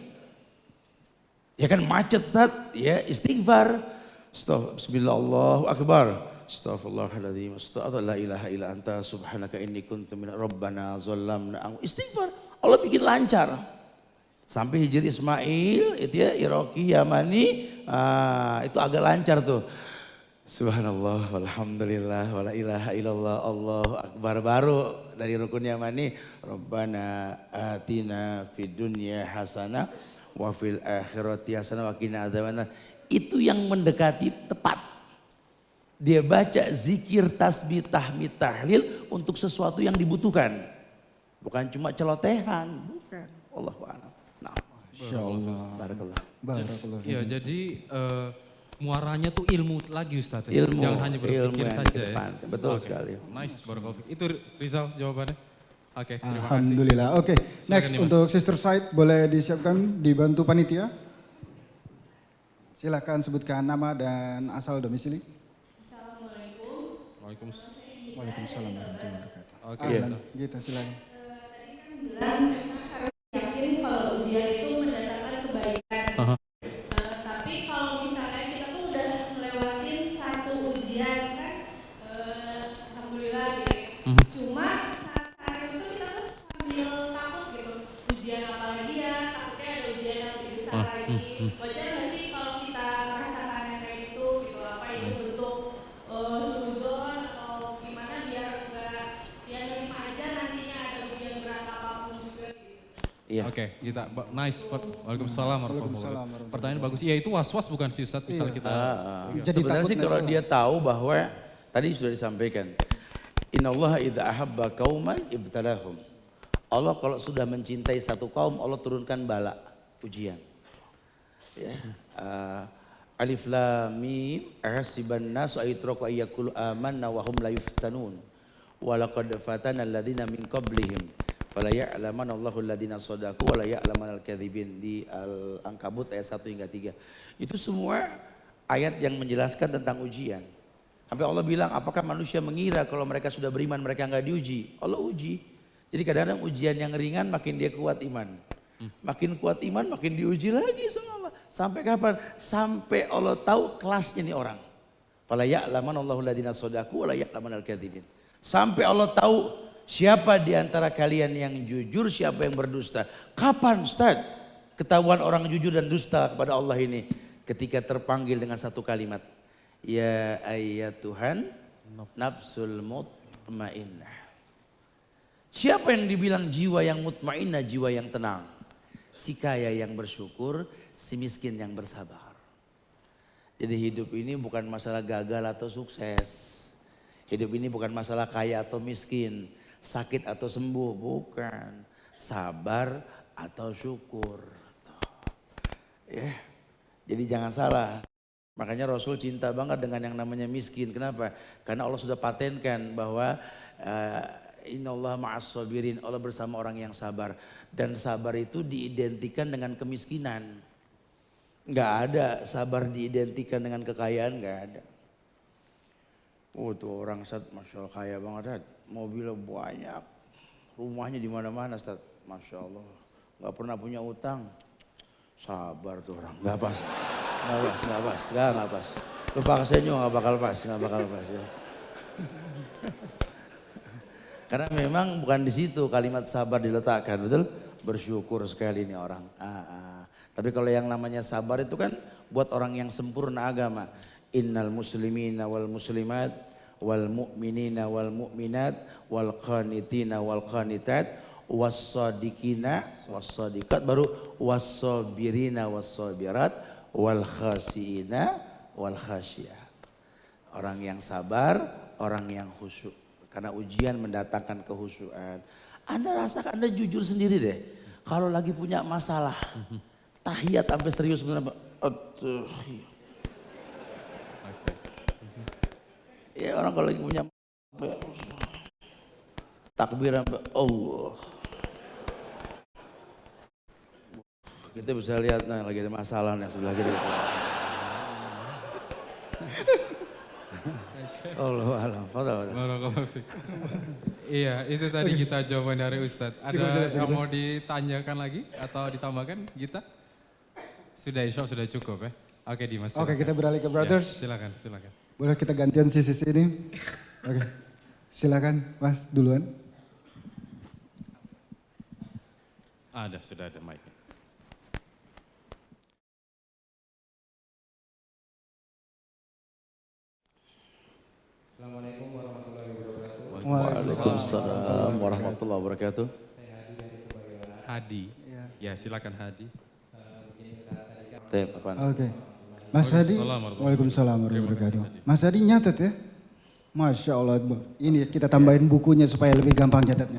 Ya kan macet Ustaz, ya istighfar. Bismillah Allahu Akbar. Astaghfirullahaladzim, la ilaha illa anta subhanaka inni kuntu minar rabbana zallamna. Istighfar, Allah bikin lancar. Sampai Hijri Ismail, itu ya Iraqi, Yamani, itu agak lancar tuh. Subhanallah, walhamdulillah, wala ilaha illallah, Allahu Akbar. Baru dari rukun Yamani, Rabbana atina fid dunya hasanah wa fil akhirati hasanah wa qina adzabannar. Itu yang mendekati tepat. Dia baca zikir, tasbih, tahmid, tahlil untuk sesuatu yang dibutuhkan. Bukan cuma celotehan, bukan. Allahu a'lam. Nah, Insya Allah. barakallah. Barakallahu Iya, fiik. jadi muaranya tuh ilmu lagi Ustadz. Ilmu, Jangan hanya berpikir ilmu yang saja ya. kedepankan. Betul Oke, sekali. Nice, barakallahu fiik. Itu Rizal jawabannya. Oke, terima kasih. Alhamdulillah. Oke, next nih, Mas. untuk Sister Said boleh disiapkan dibantu panitia. Silakan sebutkan nama dan asal domisili. Waalaikumsalam. Waalaikumsalam warahmatullahi wabarakatuh. Oke. Ahlan, gitu silakan. Bilang harus yakin kalau ujian itu mendatangkan kebaikan. Aha. Tapi kalau misalnya kita tuh udah ngelewatin satu ujian kan, alhamdulillah gitu. Cuma saat itu tuh kita tuh sambil takut gitu. Ujian apa lagi ya? Takutnya ada ujian yang lebih besar lagi. Wajar nggak sih kalau kita merasakan yang kayak gitu? Gitu apa itu bentuk suzon atau gimana biar nggak ya nerima aja nantinya ada ujian berat apapun juga gitu. Iya. Oke, kita nice. Waalaikumsalam warahmatullahi Waalaikumsalam wabarakatuh. Pertanyaan bagus. Iya, itu was-was bukan sih Ustadz? Misalnya kita Jadi Sebenarnya takut sih nggak kalau jelas. dia tahu bahwa tadi sudah disampaikan. Innallaha idza ahabba qauman ibtalahum. Allah kalau sudah mencintai satu kaum, Allah turunkan bala, ujian. Ya. Alif lam mim ahasiban nasu ayutraku ayyakulu amanna wa hum la yuftanun. Wa laqad fatana alladziina min qablihim. Fala ya'lamanna Allahu alladziina shadaqu wa la ya'lamanna al-kadzibin di Al-Ankabut ayat 1 hingga 3. Itu semua ayat yang menjelaskan tentang ujian. Sampai Allah bilang, apakah manusia mengira kalau mereka sudah beriman mereka enggak diuji? Allah uji. Jadi kadang-kadang ujian yang ringan makin dia kuat iman. Makin kuat iman makin diuji lagi sama Allah. Sampai kapan? Sampai Allah tahu kelasnya nih orang. Fala ya'lamanna Allahu alladziina shadaqu wa la ya'lamanna al-kadzibin. Sampai Allah tahu siapa di antara kalian yang jujur, siapa yang berdusta. Kapan Ustaz ketahuan orang jujur dan dusta kepada Allah ini? Ketika terpanggil dengan satu kalimat. Ya ayyatuhan nafsul mutmainnah. Siapa yang dibilang jiwa yang mutmainnah, jiwa yang tenang? Si kaya yang bersyukur, si miskin yang bersabar. Jadi hidup ini bukan masalah gagal atau sukses. Hidup ini bukan masalah kaya atau miskin, sakit atau sembuh, bukan. Sabar atau syukur. Ya. Jadi jangan salah. Makanya Rasul cinta banget dengan yang namanya miskin. Kenapa? Karena Allah sudah patenkan bahwa innallaha ma'as sabirin, Allah bersama orang yang sabar. Dan sabar itu diidentikan dengan kemiskinan. Enggak ada sabar diidentikan dengan kekayaan, enggak ada. Oh tuh orang Ustaz, Masya Allah kaya banget Ustaz. Mobilnya banyak, rumahnya di mana-mana Ustaz. Masya Allah, enggak pernah punya utang. Sabar tuh orang, enggak pas. Enggak pas. Lupa kesenyum enggak bakal pas ya. Karena memang bukan di situ kalimat sabar diletakkan, betul? Bersyukur sekali nih orang. Tapi kalau yang namanya sabar itu kan buat orang yang sempurna agama. Innal muslimina wal muslimat wal mu'minina wal mu'minat wal qanitina wal qanitat wassadiqina wassadiqat, baru wassabirina wassabirat wal khasiina wal khasyiyat. Orang yang sabar, orang yang khusyuk. Karena ujian mendatangkan kehusyuan. Anda rasakan, Anda jujur sendiri deh. Kalau lagi punya masalah, tahiyat sampai serius benar. Ya orang kalau lagi punya takbir sampai Allah. Kita bisa lihat, nah lagi ada masalah nih sebelah kiri. Allahu'alam. Barakallahu fiik. Iya, itu tadi kita jawaban dari Ustadz. Ada yang mau ditanyakan lagi atau ditambahkan Gita? Sudah, insya Allah sudah cukup ya. Oke Dimas. Oke, silakan. kita beralih ke Ya, brothers. silakan. Boleh kita gantian sisi sini? Oke. Silakan Mas duluan. Sudah ada mic. Assalamualaikum warahmatullahi wabarakatuh. Waalaikumsalam warahmatullahi wabarakatuh. Hadi. Ya, silakan Hadi. Oke. Mas Hadi. Waalaikumsalam warahmatullahi wabarakatuh. Mas Hadi nyatet ya? Masya Allah. Ini kita tambahin bukunya supaya lebih gampang nyatetnya.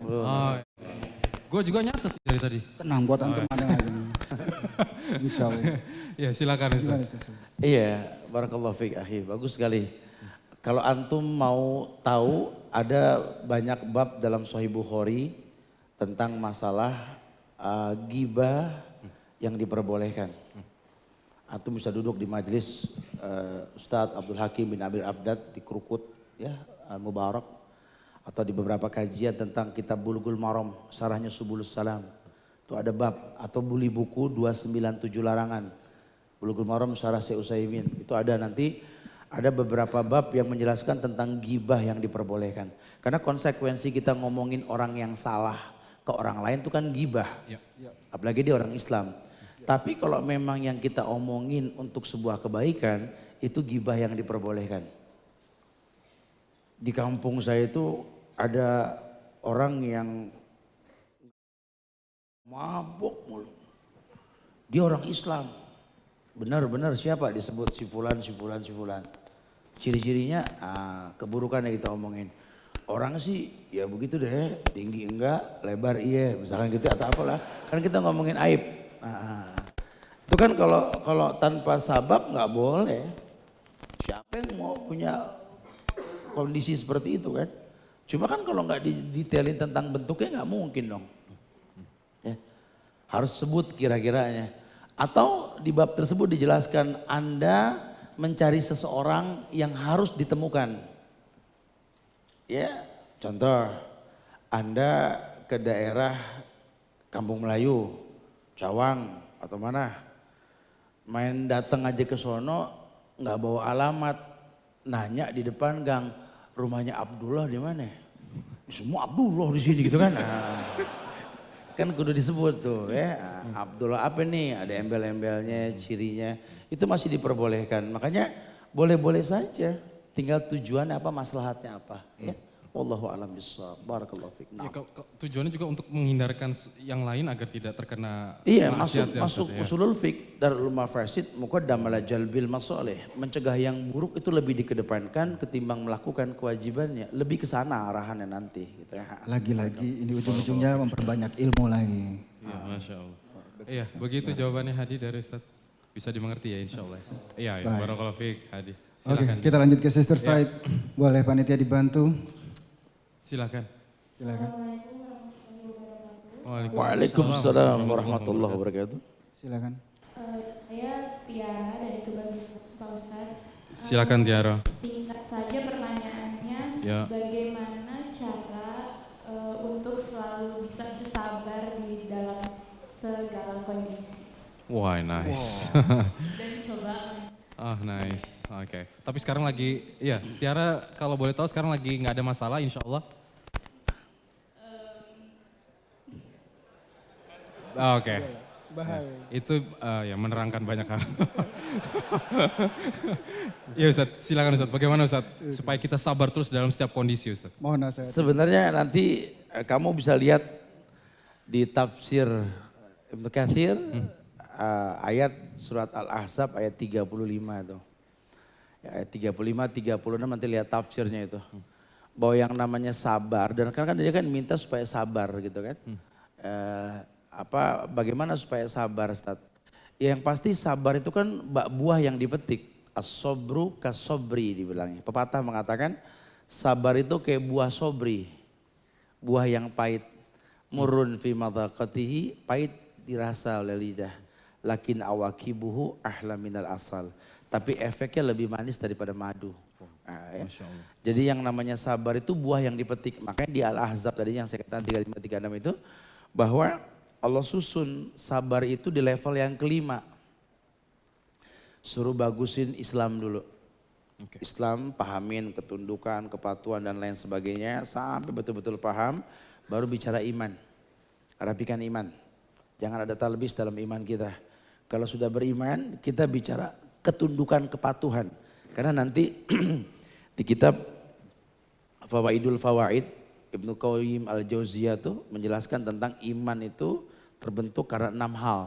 Gue juga nyatet dari tadi. Tenang buat antum ada lagi. Insya Allah. Ya silakan Ustaz. Gimana Ustaz? Iya, barakallahu fiik akhi. Bagus sekali. Kalau antum mau tahu ada banyak bab dalam Sahih Bukhari tentang masalah ghibah yang diperbolehkan. Antum bisa duduk di majelis Ustadz Abdul Hakim bin Abil Abdad di Krukut ya, Al-Mubarak, atau di beberapa kajian tentang kitab Bulughul Maram, sarahnya Subulus Salam. Itu ada bab, atau beli buku 297 larangan. Bulughul Maram sarah Syekh Utsaimin. Itu ada nanti, ada beberapa bab yang menjelaskan tentang ghibah yang diperbolehkan. Karena konsekuensi kita ngomongin orang yang salah ke orang lain itu kan ghibah. Ya. Apalagi dia orang Islam. Tapi kalau memang yang kita omongin untuk sebuah kebaikan, itu ghibah yang diperbolehkan. Di kampung saya itu ada orang yang mabuk mulu. Dia orang Islam. Benar-benar siapa disebut si fulan, si fulan, si fulan. Ciri-cirinya keburukan yang kita omongin. Orang sih ya begitu deh, tinggi enggak, lebar iya, misalkan gitu atau apalah. Kan kita ngomongin aib. Itu kan kalau tanpa sabab nggak boleh. Siapa yang mau punya kondisi seperti itu kan? Cuma kan kalau nggak didetailin tentang bentuknya nggak mungkin dong. Ya. Harus sebut kira-kiranya. Atau di bab tersebut dijelaskan Anda mencari seseorang yang harus ditemukan. Ya, contoh Anda ke daerah Kampung Melayu, Cawang atau mana, main datang aja ke sono nggak bawa alamat, nanya di depan gang, rumahnya Abdullah di mana? Semua Abdullah di sini gitu kan? Kan kudu disebut tuh ya, Abdullah apa nih? Ada embel-embelnya, cirinya, itu masih diperbolehkan. Makanya boleh-boleh saja. Tinggal tujuannya apa, maslahatnya apa. Ya. Wallahu a'lam bishawab. Barakallahu fiik. Ya, tujuannya juga untuk menghindarkan yang lain agar tidak terkena Iya, maksiat masuk ya. usulul fiqh darul mafasid muqaddam ala jalbil masalih. Mencegah yang buruk itu lebih dikedepankan ketimbang melakukan kewajibannya. Lebih ke sana arahannya nanti gitu ya. Lagi-lagi ini ujung-ujungnya memperbanyak ilmu lagi. Iya, Masya Allah. Iya, begitu jawabannya Hadi dari Ustaz. Bisa dimengerti ya insya Allah. Iya, ya. Barakallahu fiik Hadi. Oke, Silakan. kita lanjut ke Sister Said. Boleh panitia dibantu? Silakan. Silakan. Waalaikumsalam warahmatullahi wabarakatuh. Silakan. Saya Tiara dari Tuban Pak Ustadz. Silakan Tiara. Singkat saja pertanyaannya, Ya. bagaimana cara untuk selalu bisa bersabar di dalam segala kondisi Wah, nice. dan cobaan? Ah, nice. Oke. Tapi sekarang lagi, iya, Tiara kalau boleh tahu sekarang lagi nggak ada masalah insya Allah. Oke. Bahaya. Itu ya menerangkan banyak hal. Iya Ustaz, silakan Ustaz. Bagaimana Ustaz supaya kita sabar terus dalam setiap kondisi Ustaz? Mohon nasihat. Sebenarnya nanti kamu bisa lihat di tafsir Ibnu Katsir ayat surat Al-Ahzab ayat 35 itu. Ya, ayat 35, 36 nanti lihat tafsirnya itu. Bahwa yang namanya sabar, dan kan dia kan minta supaya sabar gitu kan. Bagaimana supaya sabar Ustaz? Ya, yang pasti sabar itu kan buah yang dipetik. As-sobru kas-sobri dibilangnya. Pepatah mengatakan sabar itu kayak buah sobri. Buah yang pahit. Murun fi madhaqatihi, pahit dirasa oleh lidah. Lakin awakibuhu ahla minal asal. Tapi efeknya lebih manis daripada madu. Ya. Masya Allah. Jadi yang namanya sabar itu buah yang dipetik. Makanya di Al-Ahzab tadi yang saya katakan 35-36 itu. Bahwa Allah susun sabar itu di level yang kelima. Suruh bagusin Islam dulu. Oke. Islam pahamin ketundukan, kepatuhan dan lain sebagainya. Sampai betul-betul paham baru bicara iman. Rapikan iman. Jangan ada talbis dalam iman kita. Kalau sudah beriman kita bicara ketundukan kepatuhan. Karena nanti di kitab Fawaidul Fawaid Ibnu Qayyim Al-Jauziyah tuh menjelaskan tentang iman itu terbentuk karena 6 hal.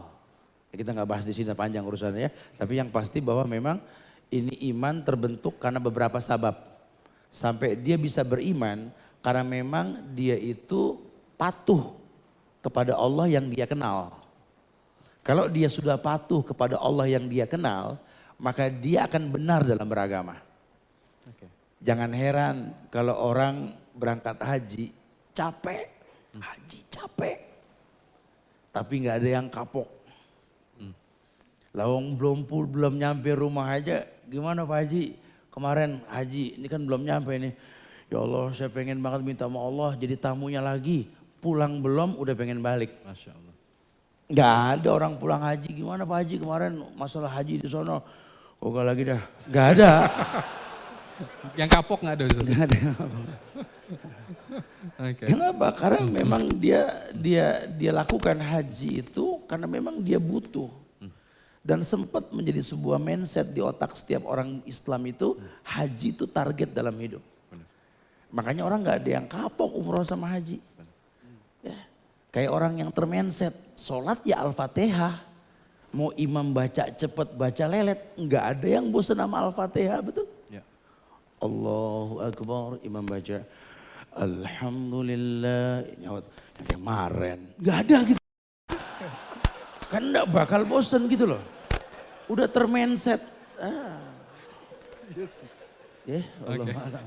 Kita nggak bahas di sini panjang urusannya ya. Tapi yang pasti bahwa memang ini iman terbentuk karena beberapa sebab. Sampai dia bisa beriman karena memang dia itu patuh kepada Allah yang dia kenal. Kalau dia sudah patuh kepada Allah yang dia kenal, maka dia akan benar dalam beragama. Jangan heran kalau orang berangkat haji capek, haji capek, tapi nggak ada yang kapok. Lawang belum nyampe rumah aja, gimana Pak Haji? Kemarin haji, ini kan belum nyampe nih. Ya Allah, saya pengen banget minta sama Allah jadi tamunya lagi. Pulang belum, udah pengen balik. Masya Allah. Nggak ada orang pulang haji, gimana Pak Haji kemarin masalah haji di sono. Oh gak lagi dah, nggak ada. Yang kapok nggak ada Ustaz? Nggak ada. Oke. Kenapa? Karena memang dia lakukan haji itu karena memang dia butuh. Dan sempat menjadi sebuah mindset di otak setiap orang Islam itu, haji itu target dalam hidup. Makanya orang nggak ada yang kapok umroh sama haji. Ya. Kayak orang yang termindset, sholat ya Al-Fatihah. Mau imam baca cepet, baca lelet, nggak ada yang bosan sama Al-Fatihah, betul? Ya. Allahu Akbar, imam baca Alhamdulillah, yang kemarin nggak ada gitu. Kan nggak bakal bosan gitu loh. Udah termindset. Ya, Allah alam.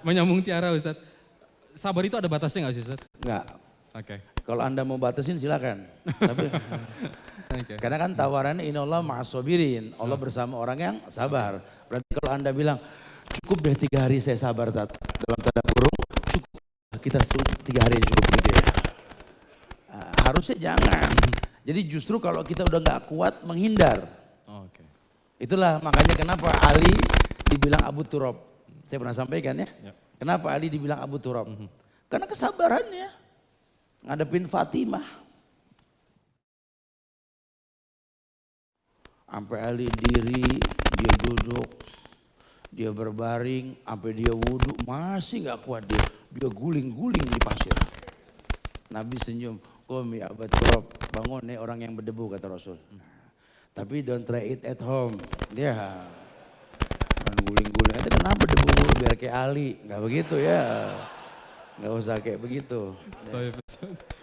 Menyambung Tiara Ustaz. Sabar itu ada batasnya nggak sih Ustaz? Enggak. Oke. Kalau Anda mau batasin silakan. Tapi Oke. karena kan tawarannya innallaha ma'as-sabirin. Allah bersama orang yang sabar. Berarti kalau Anda bilang cukup deh 3 hari saya sabar dalam tanda kurung, cukup. Kita 3 hari cukup gitu ya. Harusnya jangan. Jadi justru kalau kita udah nggak kuat menghindar. Oke. Itulah makanya kenapa Ali dibilang Abu Turab. Saya pernah sampaikan ya. Ya. Kenapa Ali dibilang Abu Turab? Karena kesabarannya ngadepin Fatimah. Sampai Ali diri, dia duduk, dia berbaring, sampai dia wudhu masih nggak kuat dia. Dia guling-guling di pasir. Nabi senyum. Qumi Abu Turab, bangun nih orang yang berdebu kata Rasul. Tapi don't try it at home. Dia guling-guling. Itu kenapa debu biar kayak Ali? Nggak begitu ya. Nggak usah kayak begitu.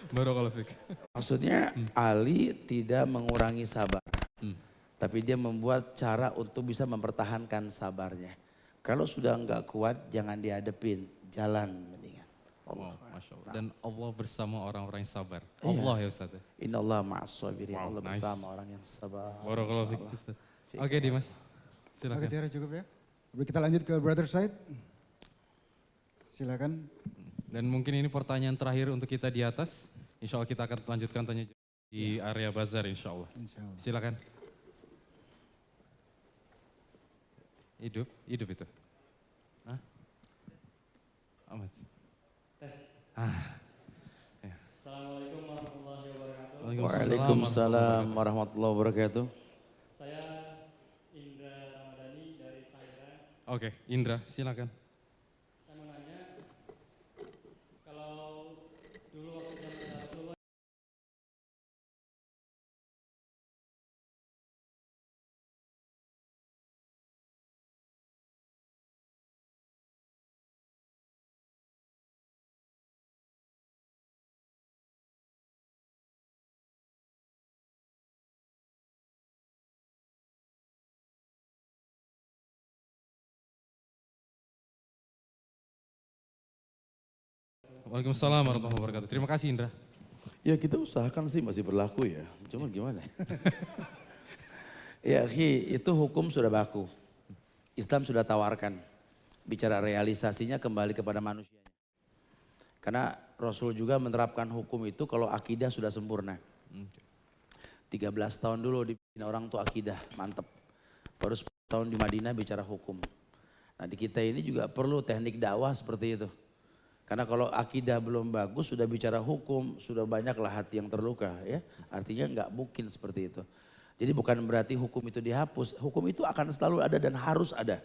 Baru kalau Fik. Maksudnya Ali tidak mengurangi sabar. Tapi dia membuat cara untuk bisa mempertahankan sabarnya. Kalau sudah nggak kuat jangan dihadepin. Jalan mendingan. Wow, Masya Allah. Dan Allah bersama orang-orang yang sabar. Allah ya Ustaz. Innallaha ma'as-sabirin. Wow, Allah nice. bersama orang yang sabar. Barakallahu fiik Ustaz. Oke Dimas. Oke Silakan. Tiara cukup ya. Kita lanjut ke brother side. Silakan. Dan mungkin ini pertanyaan terakhir untuk kita di atas. Insya Allah kita akan lanjutkan tanya jawab di area bazar insya Allah. Insyaallah. Silakan. Hidup itu. Hah? Amat. Assalamualaikum warahmatullahi wabarakatuh. Waalaikumsalam warahmatullahi wabarakatuh. Saya Indra Ramadhani dari Tangerang. Oke, Indra, silakan. Saya mau nanya, kalau dulu waktu zaman Rasulullah Waalaikumsalam warahmatullahi wabarakatuh. Terima kasih Indra. Ya kita usahakan sih masih berlaku ya. Cuma gimana? Ya itu hukum sudah baku. Islam sudah tawarkan. Bicara realisasinya kembali kepada manusianya. Karena Rasul juga menerapkan hukum itu kalau akidah sudah sempurna. 13 tahun dulu dibina orang tuh akidah, mantep. Baru 10 tahun di Madinah bicara hukum. Nah di kita ini juga perlu teknik dakwah seperti itu. Karena kalau akidah belum bagus sudah bicara hukum, sudah banyaklah hati yang terluka ya. Artinya nggak mungkin seperti itu. Jadi bukan berarti hukum itu dihapus, hukum itu akan selalu ada dan harus ada.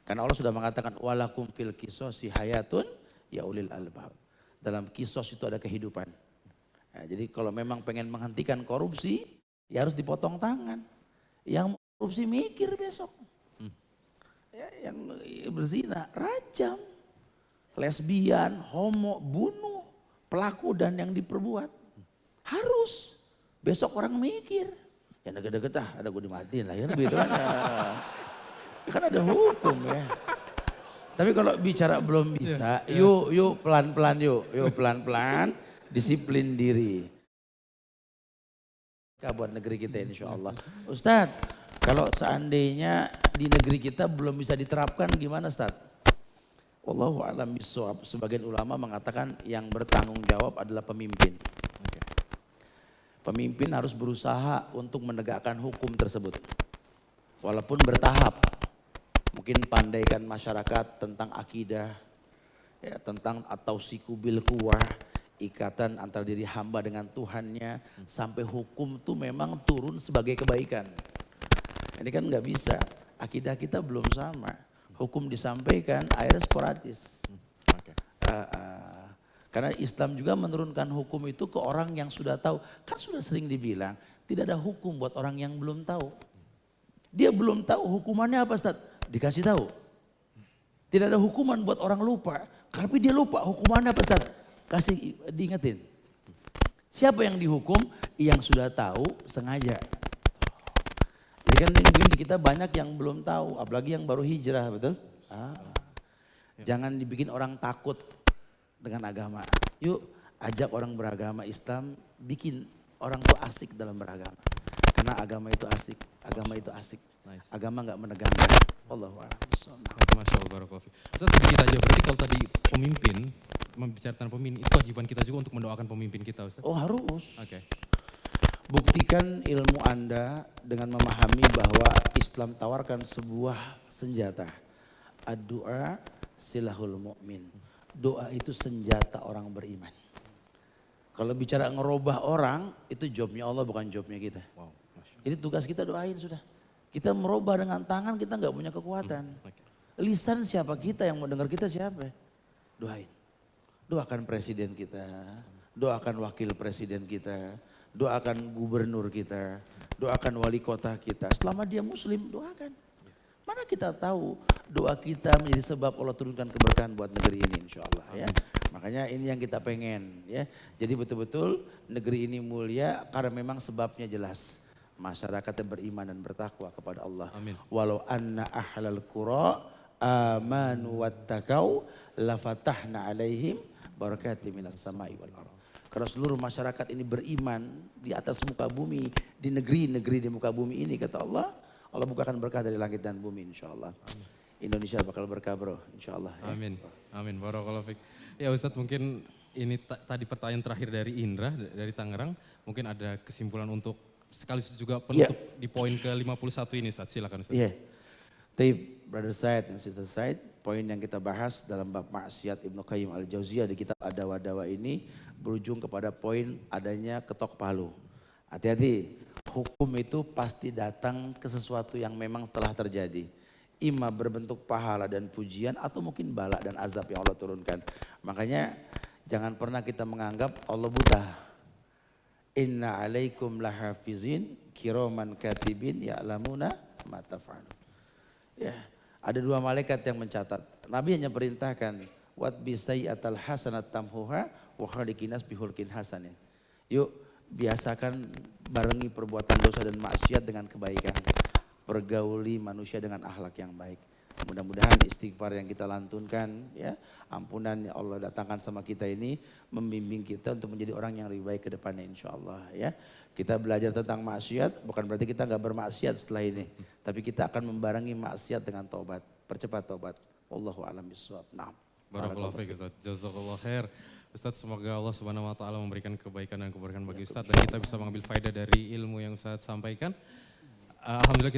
Karena Allah sudah mengatakan walakum fil qisasi hayatun ya ulil albab. Dalam kisos itu ada kehidupan. Nah, jadi kalau memang pengen menghentikan korupsi, ya harus dipotong tangan. Yang korupsi mikir besok. Ya, yang berzina, rajam. Lesbian, homo, bunuh pelaku dan yang diperbuat. Harus. Besok orang mikir, ya deket-deket ada gue dimatiin lah ya gitu kan. Kan ada hukum ya. Tapi kalau bicara belum bisa, yuk pelan-pelan yuk pelan-pelan, disiplin diri. Buat negeri kita insya Allah. Ustadz, kalau seandainya di negeri kita belum bisa diterapkan gimana Ustadz? Wallahu a'lam bishawab. Sebagian ulama mengatakan yang bertanggung jawab adalah pemimpin. Pemimpin harus berusaha untuk menegakkan hukum tersebut. Walaupun bertahap. Mungkin pandaikan masyarakat tentang akidah, ya, tentang atau siku bil kuwah, ikatan antara diri hamba dengan Tuhannya, sampai hukum tuh memang turun sebagai kebaikan. Ini kan nggak bisa, akidah kita belum sama. Hukum disampaikan, akhirnya sporadis. Karena Islam juga menurunkan hukum itu ke orang yang sudah tahu. Kan sudah sering dibilang, tidak ada hukum buat orang yang belum tahu. Dia belum tahu hukumannya apa Ustaz? Dikasih tahu. Tidak ada hukuman buat orang lupa. Tapi dia lupa hukumannya apa Ustaz? Kasih diingetin. Siapa yang dihukum? Yang sudah tahu sengaja. Jadi kan mungkin di kita banyak yang belum tahu. Apalagi yang baru hijrah, betul? Jangan dibikin orang takut dengan agama. Yuk ajak orang beragama Islam, bikin orang tuh asik dalam beragama. Karena agama itu asik, agama itu asik. Nice. Agama nggak menegangkan. Allahu a'lam. Masya Allah, barakallahu fiik. Ustaz, sedikit aja, berarti kalau tadi pemimpin, membicarakan pemimpin, itu kewajiban kita juga untuk mendoakan pemimpin kita Ustaz? Oh harus. Oke. Buktikan ilmu Anda dengan memahami bahwa Islam tawarkan sebuah senjata. Ad-du'a silahul mu'min. Doa itu senjata orang beriman. Kalau bicara ngerubah orang, itu jobnya Allah bukan jobnya kita. Wow. Jadi tugas kita doain sudah. Kita merubah dengan tangan, kita nggak punya kekuatan. Lisan siapa kita, yang mau dengar kita siapa? Doain. Doakan presiden kita, doakan wakil presiden kita, doakan gubernur kita, doakan wali kota kita. Selama dia muslim, doakan. Mana kita tahu doa kita menjadi sebab Allah turunkan keberkahan buat negeri ini insya Allah ya. Makanya ini yang kita pengen ya. Jadi betul-betul negeri ini mulia karena memang sebabnya jelas. Masyarakatnya beriman dan bertakwa kepada Allah. Amin. Walau anna ahlal qura amanu wattaqau lafatahna alaihim barakati minas samai wal ardh. Kalau seluruh masyarakat ini beriman di atas muka bumi, di negeri-negeri di muka bumi ini kata Allah, Allah bukakan berkah dari langit dan bumi insya Allah. Indonesia bakal berkah bro insya Allah. Ya. Amin, amin, barakallahu fiik. Ya Ustadz, mungkin ini tadi pertanyaan terakhir dari Indra dari Tangerang. Mungkin ada kesimpulan untuk sekaligus juga penutup di poin ke-51 ini Ustadz, silakan Ustadz. Iya, Taib, Brother Said dan Sister Said, poin yang kita bahas dalam bab maksiat Ibnu Qayyim Al-Jauziyah di kitab Ad-Dawa ini berujung kepada poin adanya ketok palu. Hati-hati, hukum itu pasti datang ke sesuatu yang memang telah terjadi. Ima berbentuk pahala dan pujian atau mungkin bala dan azab yang Allah turunkan. Makanya jangan pernah kita menganggap Allah buta. Inna alaikum lahafizin kiraman katibin ya'lamuna ma taf'alun. Ya, ada dua malaikat yang mencatat. Nabi hanya perintahkan wat bisayyatal hasanat tamhuha wa khaliqinas bihulqin hasanin. Yuk biasakan barengi perbuatan dosa dan maksiat dengan kebaikan. Pergauli manusia dengan akhlak yang baik. Mudah-mudahan istighfar yang kita lantunkan, ya, ampunan yang Allah datangkan sama kita ini membimbing kita untuk menjadi orang yang lebih baik ke depannya insya Allah. Ya. Kita belajar tentang maksiat, bukan berarti kita nggak bermaksiat setelah ini. Tapi kita akan membarengi maksiat dengan taubat, percepat taubat. Wallahu a'lam bishawab. Naam. Barakallahu fiik Ustaz, jazakallahu khair. Ustaz, semoga Allah Subhanahu wa taala memberikan kebaikan dan keberkahan bagi Ustaz dan kita bisa mengambil faedah dari ilmu yang Ustaz sampaikan. Alhamdulillah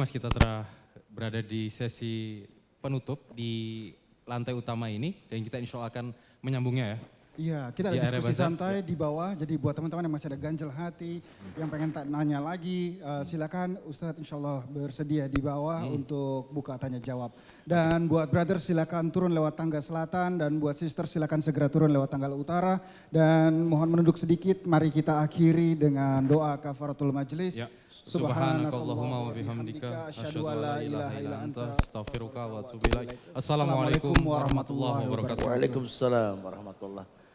kita telah berada di sesi penutup di lantai utama ini dan kita insya Allah akan menyambungnya ya. Iya, kita Di ada area diskusi bazar. santai di bawah. Jadi buat teman-teman yang masih ada ganjel hati, yang pengen nanya lagi, silakan Ustadz insya Allah bersedia di bawah untuk buka tanya jawab. Dan buat brother silakan turun lewat tangga selatan dan buat sister silakan segera turun lewat tangga utara. Dan mohon menunduk sedikit, mari kita akhiri dengan doa kafaratul majelis. Ya. Subhanakallahumma wa bihamdika asyhadu an la ilaha illa anta astaghfiruka wa atubu ilaik. Assalamualaikum warahmatullahi wabarakatuh. Waalaikumsalam warahmatullahi